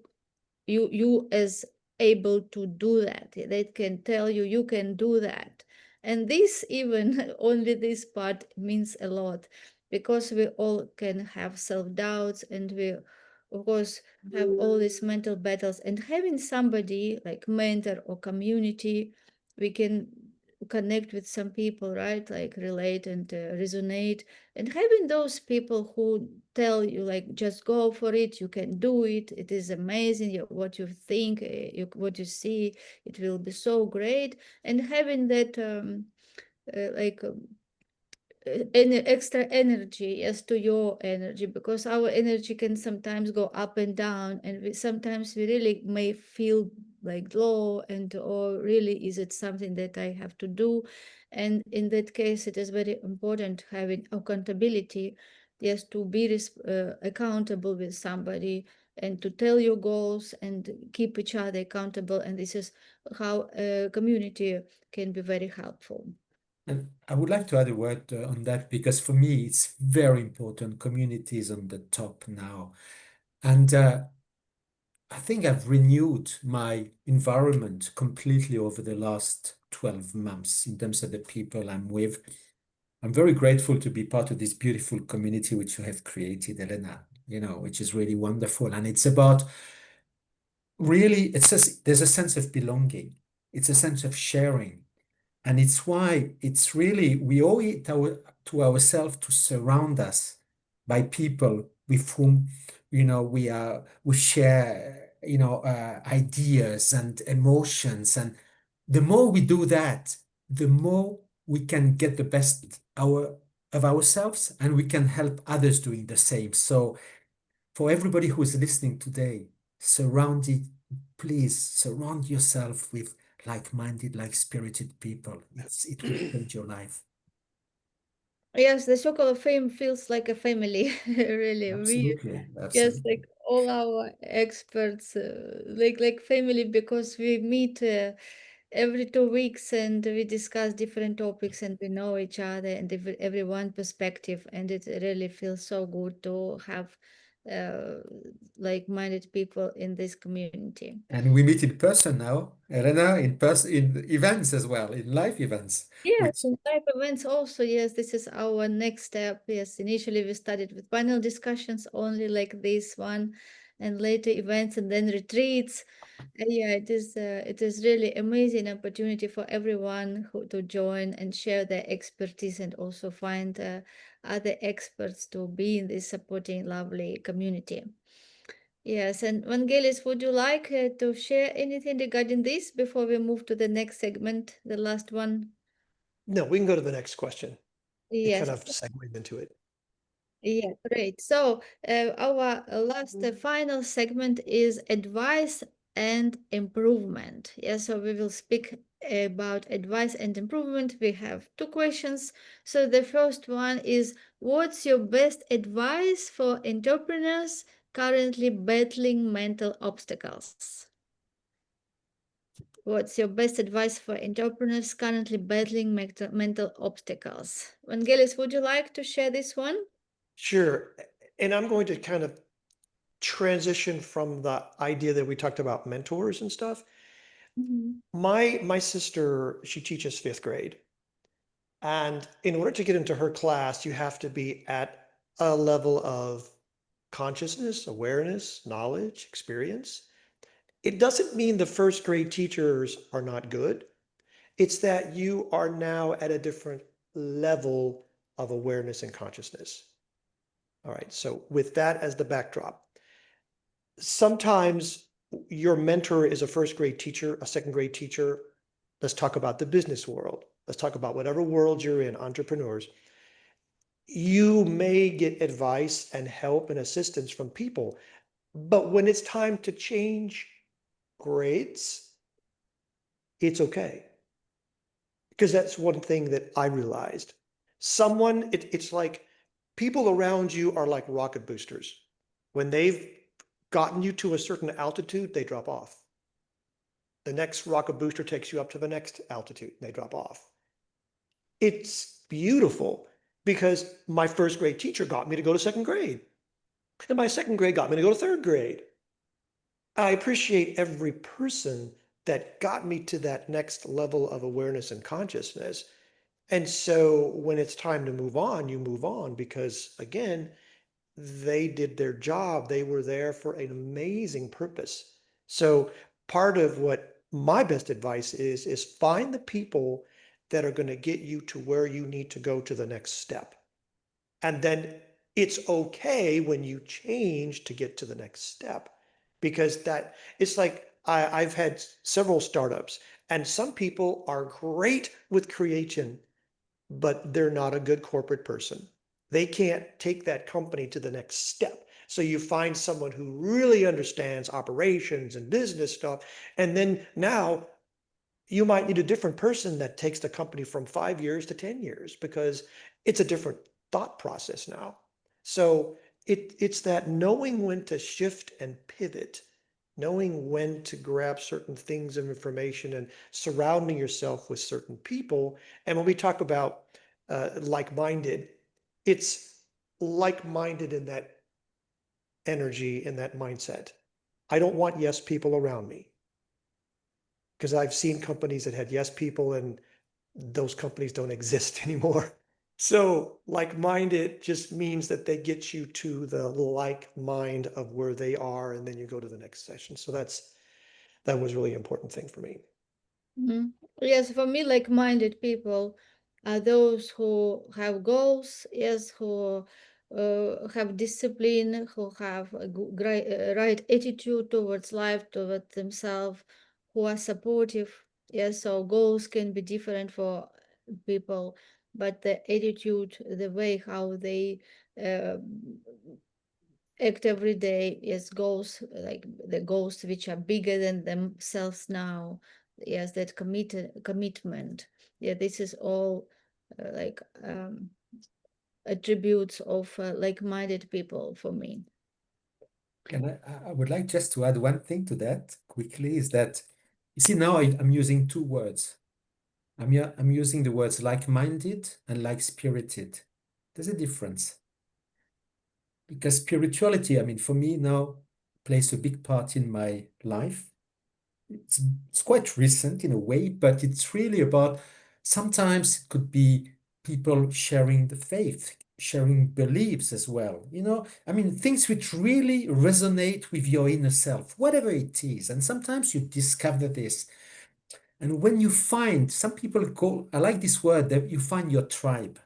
as able to do that. They can tell you you can do that. And this even only this part means a lot, because we all can have self-doubts, and we of course have all these mental battles, and having somebody like mentor or community, we can connect with some people, right, like relate and resonate, and having those people who tell you like just go for it, you can do it, it is amazing, what you think, what you see, it will be so great. And having that like any extra energy as to your energy, because our energy can sometimes go up and down, and sometimes we really may feel like low, and or really is it something that I have to do. And in that case it is very important having accountability, yes, to be accountable with somebody, and to tell your goals and keep each other accountable. And this is how a community can be very helpful. And I would like to add a word on that, because for me it's very important. Community is on the top now. And I think I've renewed my environment completely over the last 12 months in terms of the people I'm with. I'm very grateful to be part of this beautiful community which you have created, Elena, which is really wonderful. And it's about really, there's a sense of belonging. It's a sense of sharing. And it's why it's really, we owe it to ourselves to surround us by people with whom, we share, ideas and emotions. And the more we do that, the more we can get the best of ourselves, and we can help others doing the same. So for everybody who is listening today, please surround yourself with like-minded, like-spirited people. It will change your life. Yes, the Circle of Fame feels like a family, really. Absolutely, Yes, absolutely. like all our experts, like family, because we meet every 2 weeks and we discuss different topics and we know each other and everyone perspective, and it really feels so good to have uh, like-minded people in this community. And we meet in person now, Elena, in person, in events as well, in live events, Yes, which in live events also, yes, this is our next step. Yes, initially we started with panel discussions only like this one, and later events and then retreats. Yeah, it is really amazing opportunity for everyone who to join and share their expertise, and also find other experts to be in this supporting lovely community. Yes, and Vangelis, would you like to share anything regarding this before we move to the next segment, the last one? No, we can go to the next question. It kind Yes. of segued into it. Yeah, great. So, our last final segment is advice and improvement. Yeah, so we will speak about advice and improvement. We have two questions. So, the first one is, what's your best advice for entrepreneurs currently battling mental obstacles? What's your best advice for entrepreneurs currently battling mental obstacles? Vangelis, would you like to share this one? Sure. And I'm going to kind of transition from the idea that we talked about mentors and stuff. Mhm. My sister, she teaches fifth grade. And in order to get into her class, you have to be at a level of consciousness, awareness, knowledge, experience. It doesn't mean the first grade teachers are not good. It's that you are now at a different level of awareness and consciousness. All right, so with that as the backdrop, sometimes your mentor is a first grade teacher, a second grade teacher. Let's talk about the business world. Let's talk about whatever world you're in, entrepreneurs. You may get advice and help and assistance from people, but when it's time to change grades, it's okay. Because that's one thing that I realized. It's like people around you are like rocket boosters. When they've gotten you to a certain altitude, they drop off. The next rocket booster takes you up to the next altitude, and they drop off. It's beautiful because my first grade teacher got me to go to second grade, and my second grade got me to go to third grade. I appreciate every person that got me to that next level of awareness and consciousness. And so when it's time to move on, you move on because, again, they did their job. They were there for an amazing purpose. So part of what my best advice is find the people that are going to get you to where you need to go to the next step. And then it's okay when you change to get to the next step, because that it's like I've had several startups, and some people are great with creation, but they're not a good corporate person. They can't take that company to the next step. So you find someone who really understands operations and business stuff. And then now you might need a different person that takes the company from 5 years to 10 years because it's a different thought process now. So it's that knowing when to shift and pivot, knowing when to grab certain things of information and surrounding yourself with certain people. And when we talk about like-minded, it's like-minded in that energy, in that mindset. I don't want yes people around me because I've seen companies that had yes people and those companies don't exist anymore. So like-minded just means that they get you to the like mind of where they are, and then you go to the next session. So that was really important thing for me. Mhm. Yes, for me, like-minded people are those who have goals, yes, who have discipline, who have a right attitude towards life, towards themselves, who are supportive. Yes, so goals can be different for people, but the attitude, the way how they uh, act every day, yes, goals like the goals which are bigger than themselves now, yes, that commitment, yeah, this is all like attributes of like-minded people for me. I would like just to add one thing to that quickly is that, you see, now I'm using two words. I'm using the words like-minded and like-spirited. There's a difference because spirituality, I mean, for me now plays a big part in my life. It's quite recent in a way, but it's really about sometimes it could be people sharing the faith, sharing beliefs as well. I mean, things which really resonate with your inner self, whatever it is. And sometimes you discover this. And when you find, some people call, I like this word, that you find your tribe.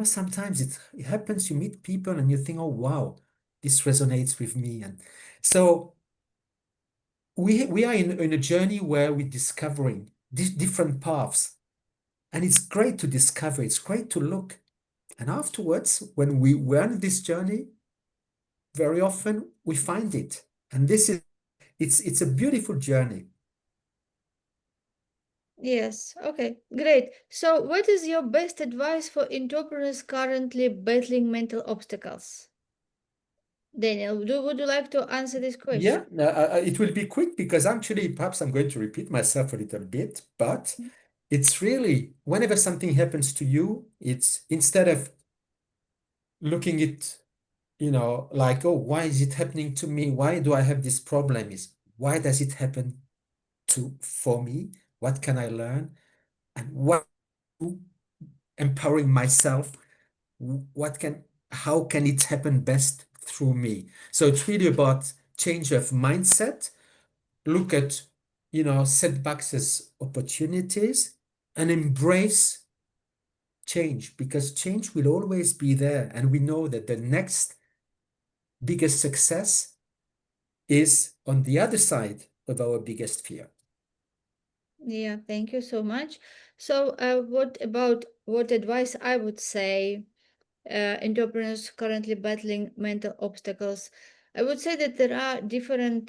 Sometimes it happens, you meet people and you think, oh, wow, this resonates with me. And so we are in a journey where we're discovering different paths. And it's great to discover, it's great to look. And afterwards, when we run this journey, very often we find it. And it's a beautiful journey. Yes, okay, great. So what is your best advice for entrepreneurs currently battling mental obstacles? Daniel, would you like to answer this Yeah, question? it will be quick because actually, perhaps I'm going to repeat myself a little bit, but it's really whenever something happens to you, it's instead of looking it, like, oh, why is it happening to me? Why do I have this problem? Is why does it happen for me? What can I learn? And what empowering myself? How can it happen best through me? So it's really about change of mindset, look at, setbacks as opportunities and embrace change because change will always be there. And we know that the next biggest success is on the other side of our biggest fear. Yeah, thank you so much. So, what advice I would say entrepreneurs currently battling mental obstacles? I would say that there are different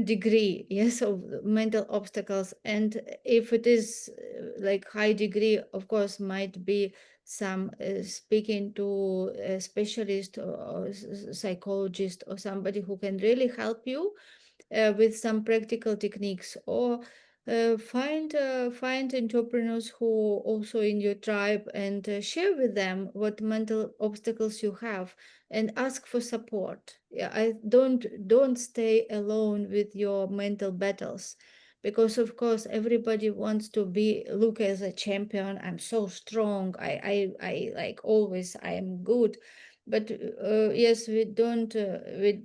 degree, yes, of mental obstacles, and if it is like high degree, of course, might be some speaking to a specialist or psychologist or somebody who can really help you with some practical techniques, or find entrepreneurs who also in your tribe and share with them what mental obstacles you have and ask for support. Yeah, I don't stay alone with your mental battles, because of course everybody wants to be look as a champion. I'm so strong. I like always I am good, but yes, we don't we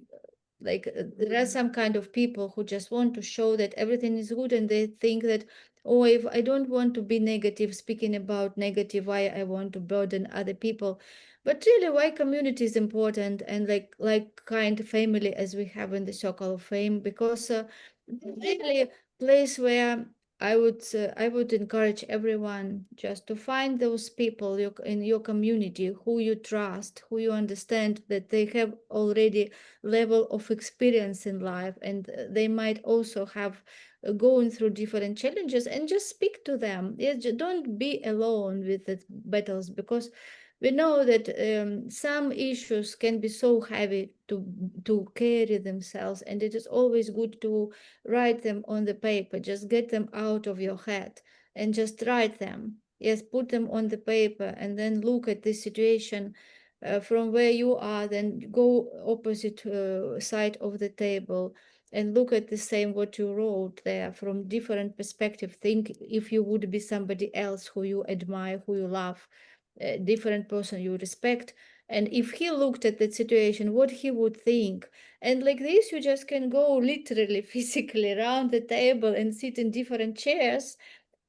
like there are some kind of people who just want to show that everything is good, and they think that, oh, if I don't want to be negative, speaking about negative, why I want to burden other people. But really, why community is important, and like kind family as we have in the circle of fame, because really place where I would encourage everyone just to find those people in your community who you trust, who you understand that they have already level of experience in life, and they might also have going through different challenges, and just speak to them. Yes, don't be alone with the battles, because we know that some issues can be so heavy to carry themselves, and it is always good to write them on the paper. Just get them out of your head and just write them. Yes, put them on the paper, and then look at the situation from where you are. Then go opposite side of the table and look at the same what you wrote there from different perspective. Think if you would be somebody else who you admire, who you love, a different person you respect, and if he looked at that situation, what he would think. And like this, you just can go literally physically around the table and sit in different chairs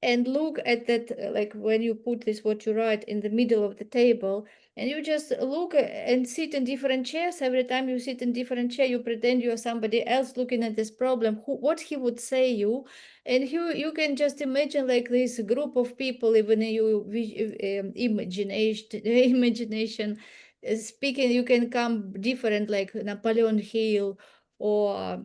and look at that, like when you put this what you write in the middle of the table, and you just look and sit in different chairs. Every time you sit in different chair, you pretend you are somebody else looking at this problem, what he would say you. And you can just imagine like this group of people, even in your imagination speaking, you can come different, like Napoleon Hill, or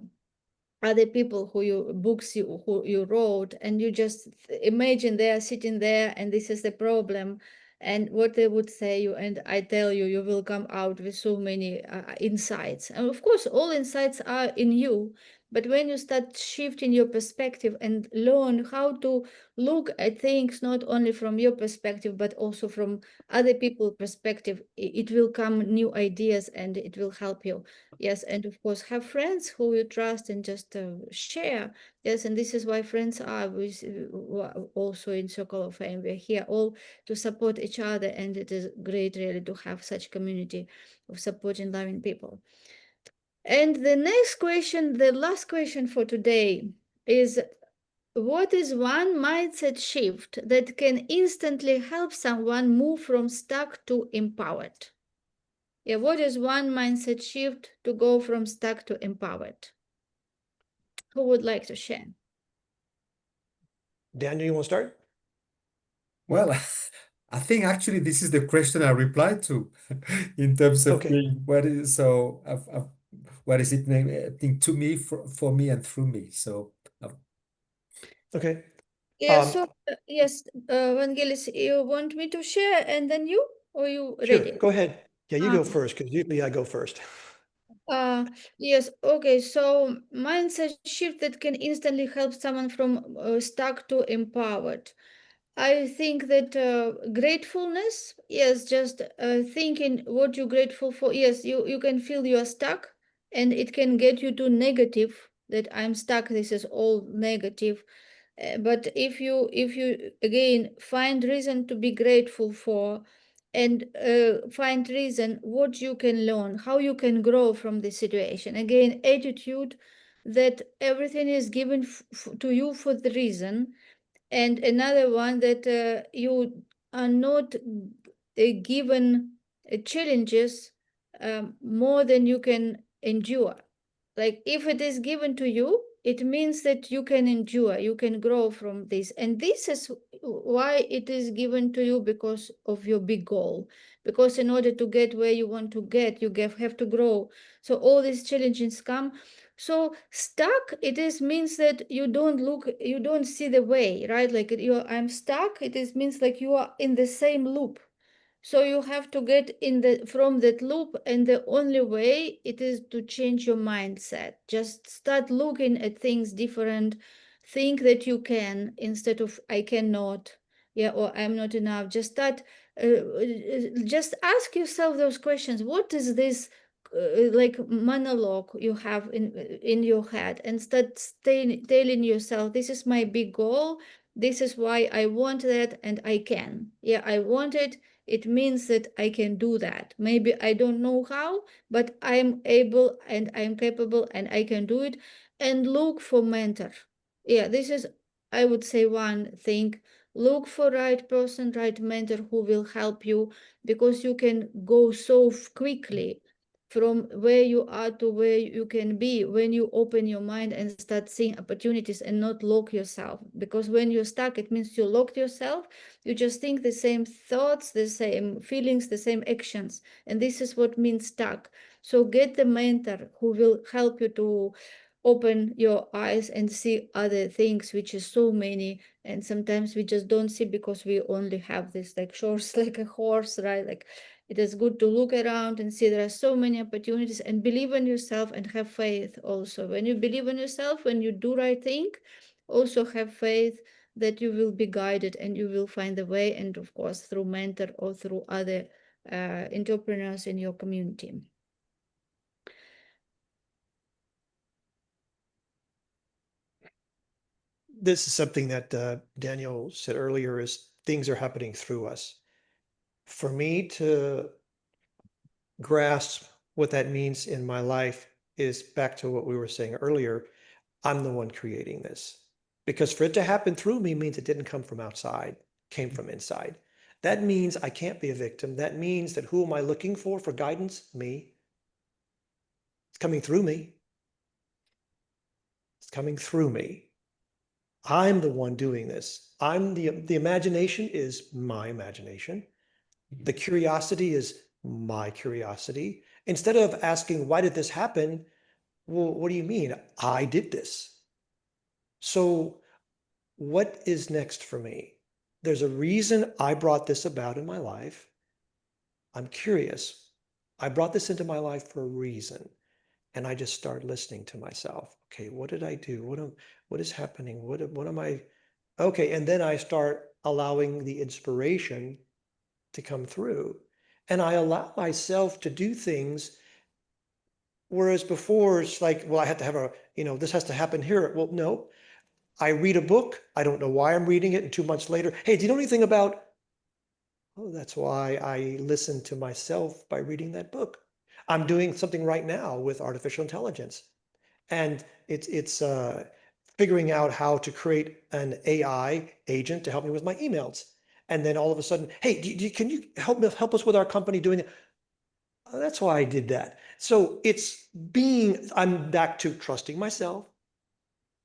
other people who you books you who you wrote, and you just imagine they are sitting there and this is the problem and what they would say you, and I tell you, you will come out with so many insights. And of course all insights are in you, but when you start shifting your perspective and learn how to look at things not only from your perspective but also from other people's perspective, it will come new ideas and it will help you. Yes, and of course, have friends who you trust and just share. Yes, and this is why friends are also in Circle of Fame. We're here all to support each other, and it is great, really, to have such community of supporting, loving people. And the next question, the last question for today, is what is one mindset shift that can instantly help someone move from stuck to empowered? Yeah, what is one mindset shift to go from stuck to empowered? Who would like to share? Daniel, you want to start? Well, I think actually this is the question I replied to in terms of Okay. being what is so what is it name? I think to me, for me, and through me. So Okay. Yeah, so yes, Vangelis, you want me to share and then you, or you Sure. ready? Go ahead. Yeah, you Uh, go first because usually I go first. uh, yes, okay, so mindset shift that can instantly help someone from stuck to empowered. I think that gratefulness, yes, just thinking what you're grateful for. Yes, you can feel you are stuck, and it can get you to negative, that I'm stuck, this is all negative. But if you again find reason to be grateful for, and find reason what you can learn, how you can grow from the situation. Again, attitude that everything is given to you for the reason. And another one that you are not given challenges more than you can endure. Like if it is given to you, it means that you can endure, you can grow from this. And this is why it is given to you, because of your big goal. Because in order to get where you want to get, have to grow. So all these challenges come. So stuck, it is means that you don't look, you don't see the way, right? Like I'm stuck, it is means like you are in the same loop. So you have to get in the from that loop, and the only way it is to change your mindset. Just start looking at things different. Think that you can instead of I cannot, yeah, or I'm not enough. Just start. Just ask yourself those questions. What is this? Like monologue you have in your head, and start telling yourself, this is my big goal, this is why I want that, and I can, yeah, I want it. It means that I can do that. Maybe I don't know how, but I'm able and I'm capable and I can do it. And look for mentor. Yeah, this is, I would say, one thing. Look for right person, right mentor who will help you, because you can go so quickly from where you are to where you can be when you open your mind and start seeing opportunities and not lock yourself. Because when you're stuck, it means you locked yourself. You just think the same thoughts, the same feelings, the same actions. And this is what means stuck. So get the mentor who will help you to open your eyes and see other things, which is so many. And sometimes we just don't see because we only have this like shores like a horse, right? Like it is good to look around and see there are so many opportunities, and believe in yourself and have faith also. When you believe in yourself, when you do right thing, also have faith that you will be guided and you will find the way, and of course through mentor or through other entrepreneurs in your community. This is something that Daniel said earlier, is things are happening through us. For me to grasp what that means in my life is back to what we were saying earlier. I'm the one creating this. Because for it to happen through me means it didn't come from outside, came from inside. That means I can't be a victim. That means that who am I looking for guidance? Me. It's coming through me. It's coming through me. I'm the one doing this. I'm the imagination is my imagination. The curiosity is my curiosity. Instead of asking, why did this happen? Well, what do you mean? I did this. So what is next for me? There's a reason I brought this about in my life. I'm curious. I brought this into my life for a reason. And I just start listening to myself. Okay, what did I do? What is happening? What am I? Okay, and then I start allowing the inspiration to come through. And I allow myself to do things, whereas before it's like, well, I have to have this has to happen here. Well, no, I read a book. I don't know why I'm reading it. And 2 months later, hey, do you know anything about? Oh, that's why I listen to myself by reading that book. I'm doing something right now with artificial intelligence. And it's figuring out how to create an AI agent to help me with my emails. And then all of a sudden, hey, can you help us with our company doing it? Oh, that's why I did that. So I'm back to trusting myself.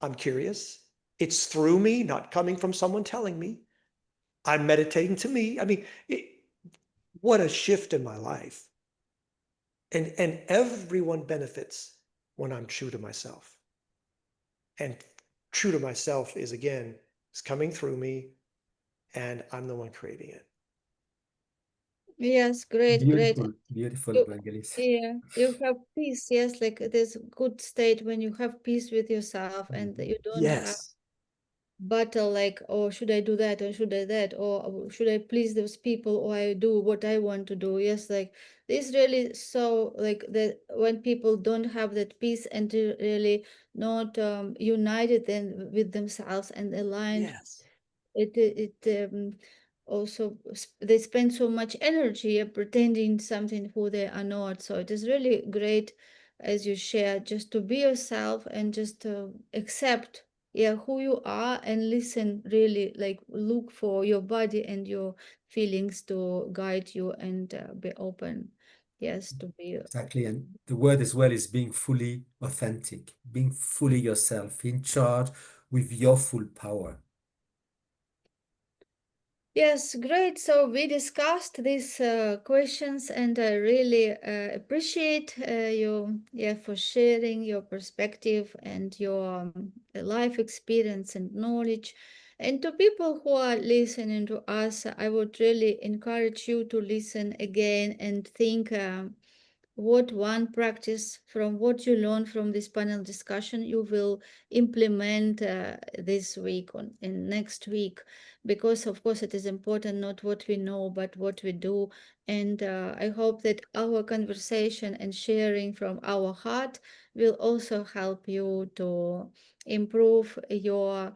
I'm curious. It's through me, not coming from someone telling me. I'm meditating to me. I mean, what a shift in my life. And everyone benefits when I'm true to myself. And true to myself is, again, it's coming through me, and I'm the one creating it. Yes, great, great. Beautiful, beautiful, You, Vangelis. yeah, you have peace. Yes, like this good state when you have peace with yourself and you don't have Yes. battle like, oh, should I do that or should I that, or should I please those people, or I do what I want to do. Yes, like this really, so like that when people don't have that peace and really not united then with themselves and aligned, Yes. it also they spend so much energy pretending something who they are not. So it is really great, as you share, just to be yourself and just accept, yeah, who you are, and listen, really like look for your body and your feelings to guide you, and be open, yes, to be. Exactly. And the word as well is being fully authentic, being fully yourself, in charge with your full power. Yes, great. So we discussed these questions, and I really appreciate you, yeah, for sharing your perspective and your life experience and knowledge. And to people who are listening to us, I would really encourage you to listen again and think. What one practice from what you learn from this panel discussion you will implement this week on in next week, because of course it is important not what we know but what we do. And I hope that our conversation and sharing from our heart will also help you to improve your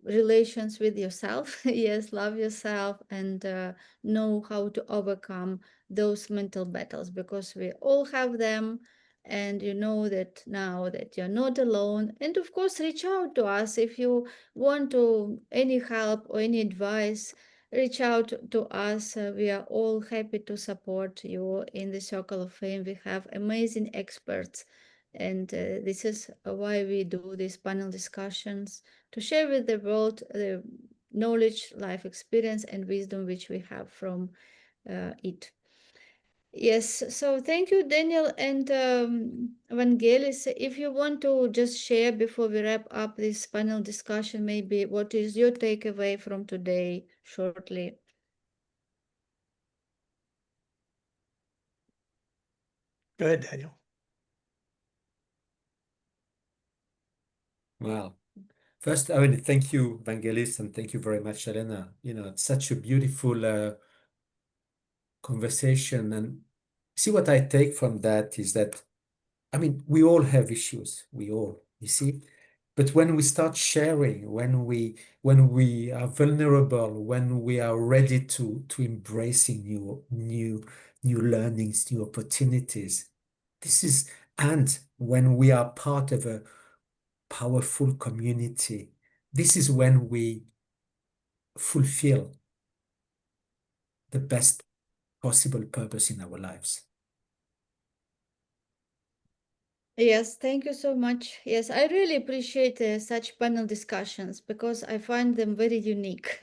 relations with yourself. Yes, love yourself, and know how to overcome those mental battles, because we all have them. And you know that now that you're not alone. And of course, reach out to us if you want to any help or any advice. reach out to us. We are all happy to support you in the Circle of Fame. We have amazing experts, and this is why we do these panel discussions to share with the world the knowledge, life experience, and wisdom which we have from it. Yes, so thank you, Daniel and Vangelis. If you want to just share before we wrap up this panel discussion, maybe what is your takeaway from today shortly? Go ahead, Daniel. Wow. First, I want to thank you, Vangelis, and thank you very much, Elena. It's such a beautiful conversation. And see, what I take from that is that, I mean, we all have issues. We all, you see. But when we start sharing, when we are vulnerable, when we are ready to embracing new learnings, new opportunities, and when we are part of a powerful community, this is when we fulfill the best possible purpose in our lives. Yes, thank you so much. Yes, I really appreciate such panel discussions because I find them very unique.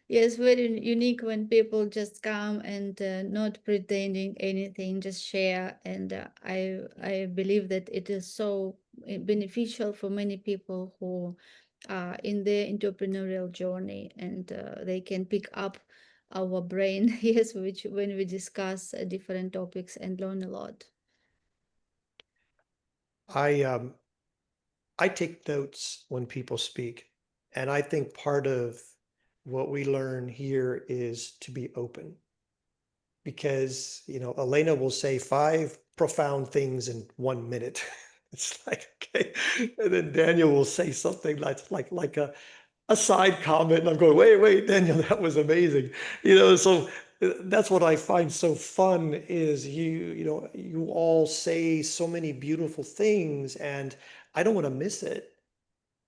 Yes, very unique when people just come and not pretending anything, just share. And I believe that it is so beneficial for many people who are in their entrepreneurial journey, and they can pick up our brain, yes, which when we discuss different topics and learn a lot. I take notes when people speak, and I think part of what we learn here is to be open. Because, Elena will say 5 profound things in 1 minute. It's like, okay. And then Daniel will say something like a side comment, and I'm going, wait, Daniel, that was amazing. So that's what I find so fun is you all say so many beautiful things, and I don't want to miss it.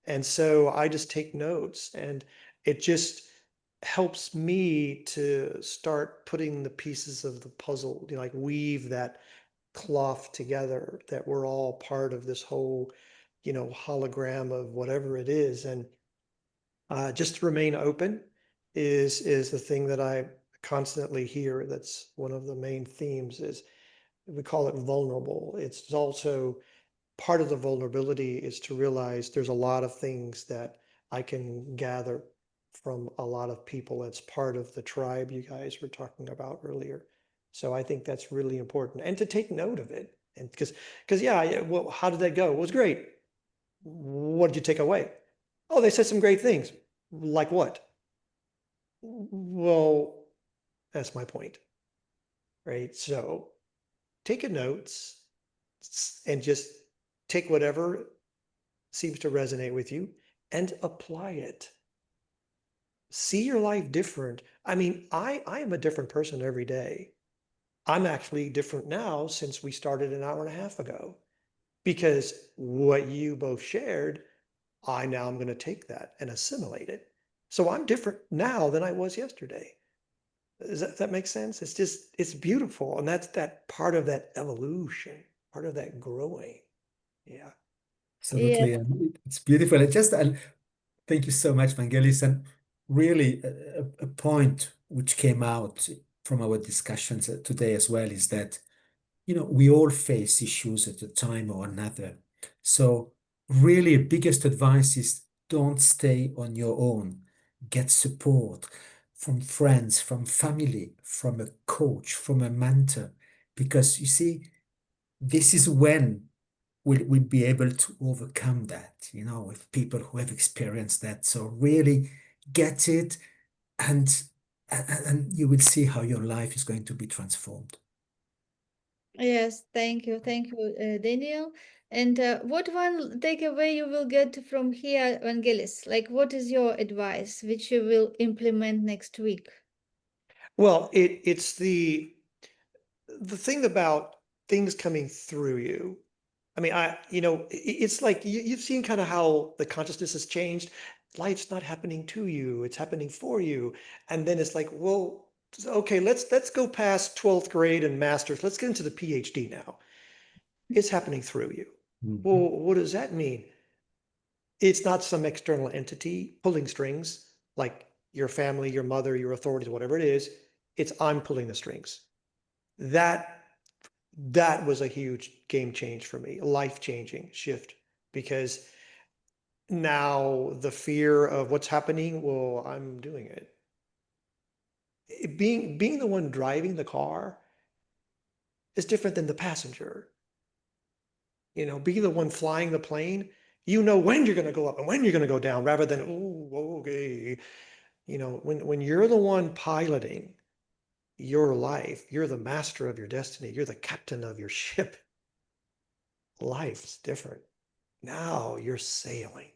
And so I just take notes, and it just helps me to start putting the pieces of the puzzle, like weave that cloth together, that we're all part of this whole, hologram of whatever it is. And just to remain open is the thing that I constantly hear. That's one of the main themes. Is we call it vulnerable. It's also part of the vulnerability is to realize there's a lot of things that I can gather from a lot of people. It's part of the tribe you guys were talking about earlier. So I think that's really important, and to take note of it. And because yeah, well, how did that go? It was great. What did you take away? Oh, they said some great things. Like what? Well, that's my point, right? So take a notes and just take whatever seems to resonate with you and apply it. See your life different. I mean, I am a different person every day. I'm actually different now since we started an hour and a half ago, because what you both shared, I now am going to take that and assimilate it. So I'm different now than I was yesterday. Does that make sense? It's beautiful. And that's that part of that evolution, part of that growing. Yeah. Yes. Absolutely. And it's beautiful. Thank you so much, Vangelis. And really, a point which came out from our discussions today as well is that, we all face issues at a time or another. So, really, biggest advice is don't stay on your own. Get support from friends, from family, from a coach, from a mentor, because you see, this is when we'll be able to overcome that, with people who have experienced that. So really get it, and and you will see how your life is going to be transformed. Yes, thank you, Daniel. And what one takeaway you will get from here, Vangelis? Like, what is your advice, which you will implement next week? Well, it's the thing about things coming through you. I mean, it's like you've seen kind of how the consciousness has changed. life's not happening to you, it's happening for you. And then it's like, well, okay, let's go past 12th grade and masters. Let's get into the PhD now. It's happening through you. Mhm. Well, what does that mean? It's not some external entity pulling strings like your family, your mother, your authorities, whatever it is. It's I'm pulling the strings. That was a huge game change for me, a life-changing shift, because now the fear of what's happening, well, I'm doing it. Being the one driving the car is different than the passenger. You know, being the one flying the plane, you know when you're going to go up and when you're going to go down, rather than, oh, okay. You know, when you're the one piloting your life, you're the master of your destiny, you're the captain of your ship. Life's different. Now you're sailing.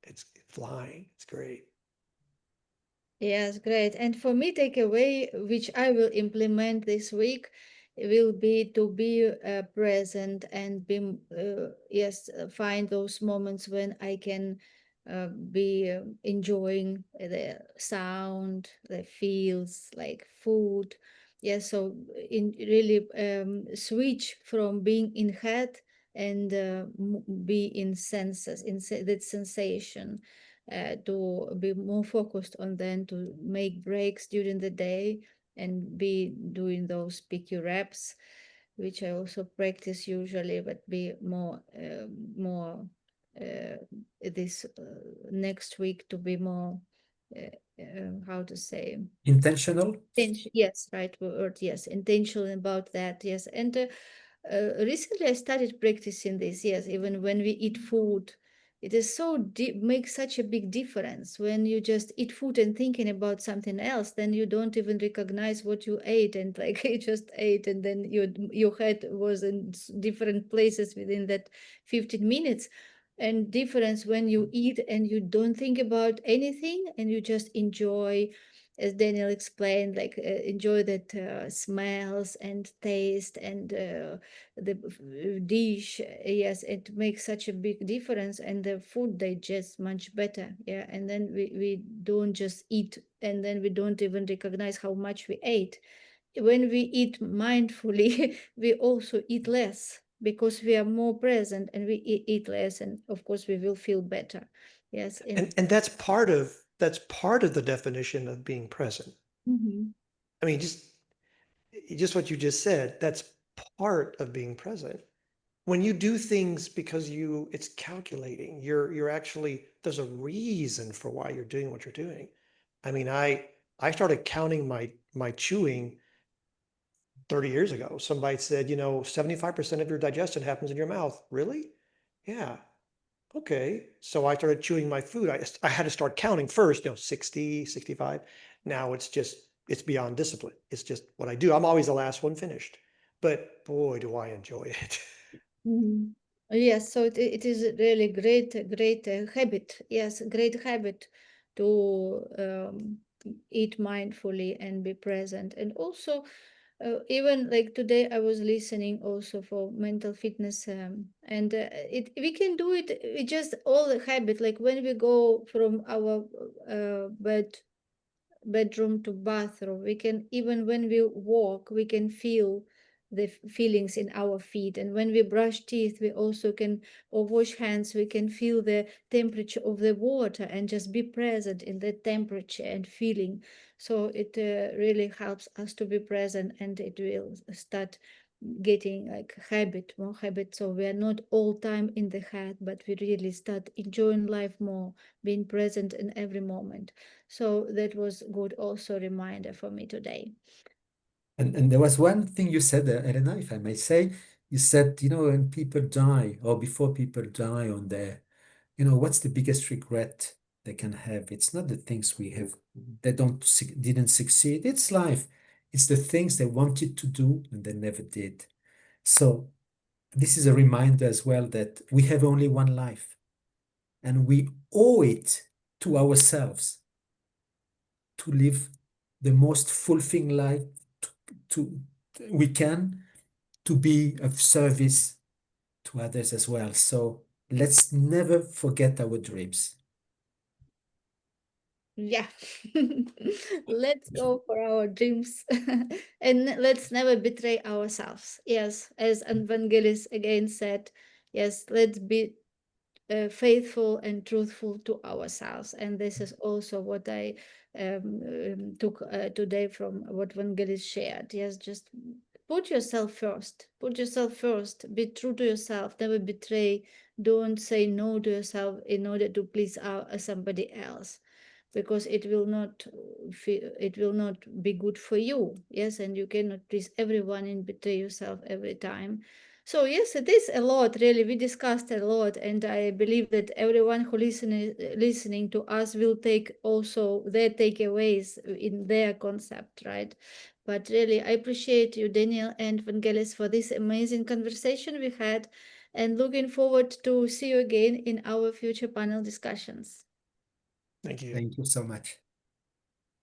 It's flying. It's great. Yes, great. And for me, takeaway, which I will implement this week, will be to be present and be, yes, find those moments when I can be enjoying the sound, the feels, like food. Yes, so in really switch from being in head and be in senses, in that sensation, to be more focused on them, to make breaks during the day and be doing those picky reps, which I also practice usually, but be more uh, this next week to be more how to say Intentional. yes, right word, yes, intentional about that, yes. And recently I started practicing this, yes, even when we eat food. It is so deep, makes such a big difference when you just eat food and thinking about something else, then you don't even recognize what you ate, and like you just ate, and then your head was in different places within that 15 minutes. And difference when you eat and you don't think about anything and you just enjoy, as Daniel explained, like enjoy that smells and taste and the dish. Yes, it makes such a big difference, and the food digests much better. Yeah, and then we don't just eat, and then we don't even recognize how much we ate. When we eat mindfully, we also eat less because we are more present, and we eat less, and of course we will feel better. Yes, And that's part of the definition of being present. Mhm. I mean, just what you just said, that's part of being present. When you do things because it's calculating, you're actually, there's a reason for why you're doing what you're doing. I mean, I started counting my chewing 30 years ago. Somebody said, 75% of your digestion happens in your mouth. Really? Yeah. Okay. So I started chewing my food. I had to start counting first, 60, 65. Now it's beyond discipline. It's just what I do. I'm always the last one finished. But boy, do I enjoy it. Mhm. Yes, so it is a really great habit. Yes, great habit to eat mindfully and be present. And also, even like today, I was listening also for mental fitness, and we can do it. It just all the habit. Like when we go from our bedroom to bathroom, we can, even when we walk, we can feel the feelings in our feet, and when we brush teeth, we also can, or wash hands, we can feel the temperature of the water and just be present in the temperature and feeling. So it really helps us to be present, and it will start getting like habit, more habit, so we are not all time in the head, but we really start enjoying life more, being present in every moment. So that was good also reminder for me today. And there was one thing you said, Elena, if I may say, you said, when people die or before people die on their, what's the biggest regret they can have? It's not the things we have, they didn't succeed. It's life. It's the things they wanted to do and they never did. So this is a reminder as well that we have only one life and we owe it to ourselves to live the most fulfilling life to we can, to be of service to others as well. So let's never forget our dreams. Yeah. Let's go for our dreams and let's never betray ourselves. Yes, as Vangelis again said, yes, let's be faithful and truthful to ourselves. And this is also what I took today from what Vangelis shared. Yes, just put yourself first. Put yourself first. Be true to yourself. Never betray. Don't say no to yourself in order to please somebody else, because it will not be good for you. Yes, and you cannot please everyone and betray yourself every time. So yes, it is a lot, really. We discussed a lot, and I believe that everyone who listening to us will take also their takeaways in their concept, right? But really, I appreciate you, Daniel and Vangelis, for this amazing conversation we had, and looking forward to see you again in our future panel discussions. Thank you. Thank you so much.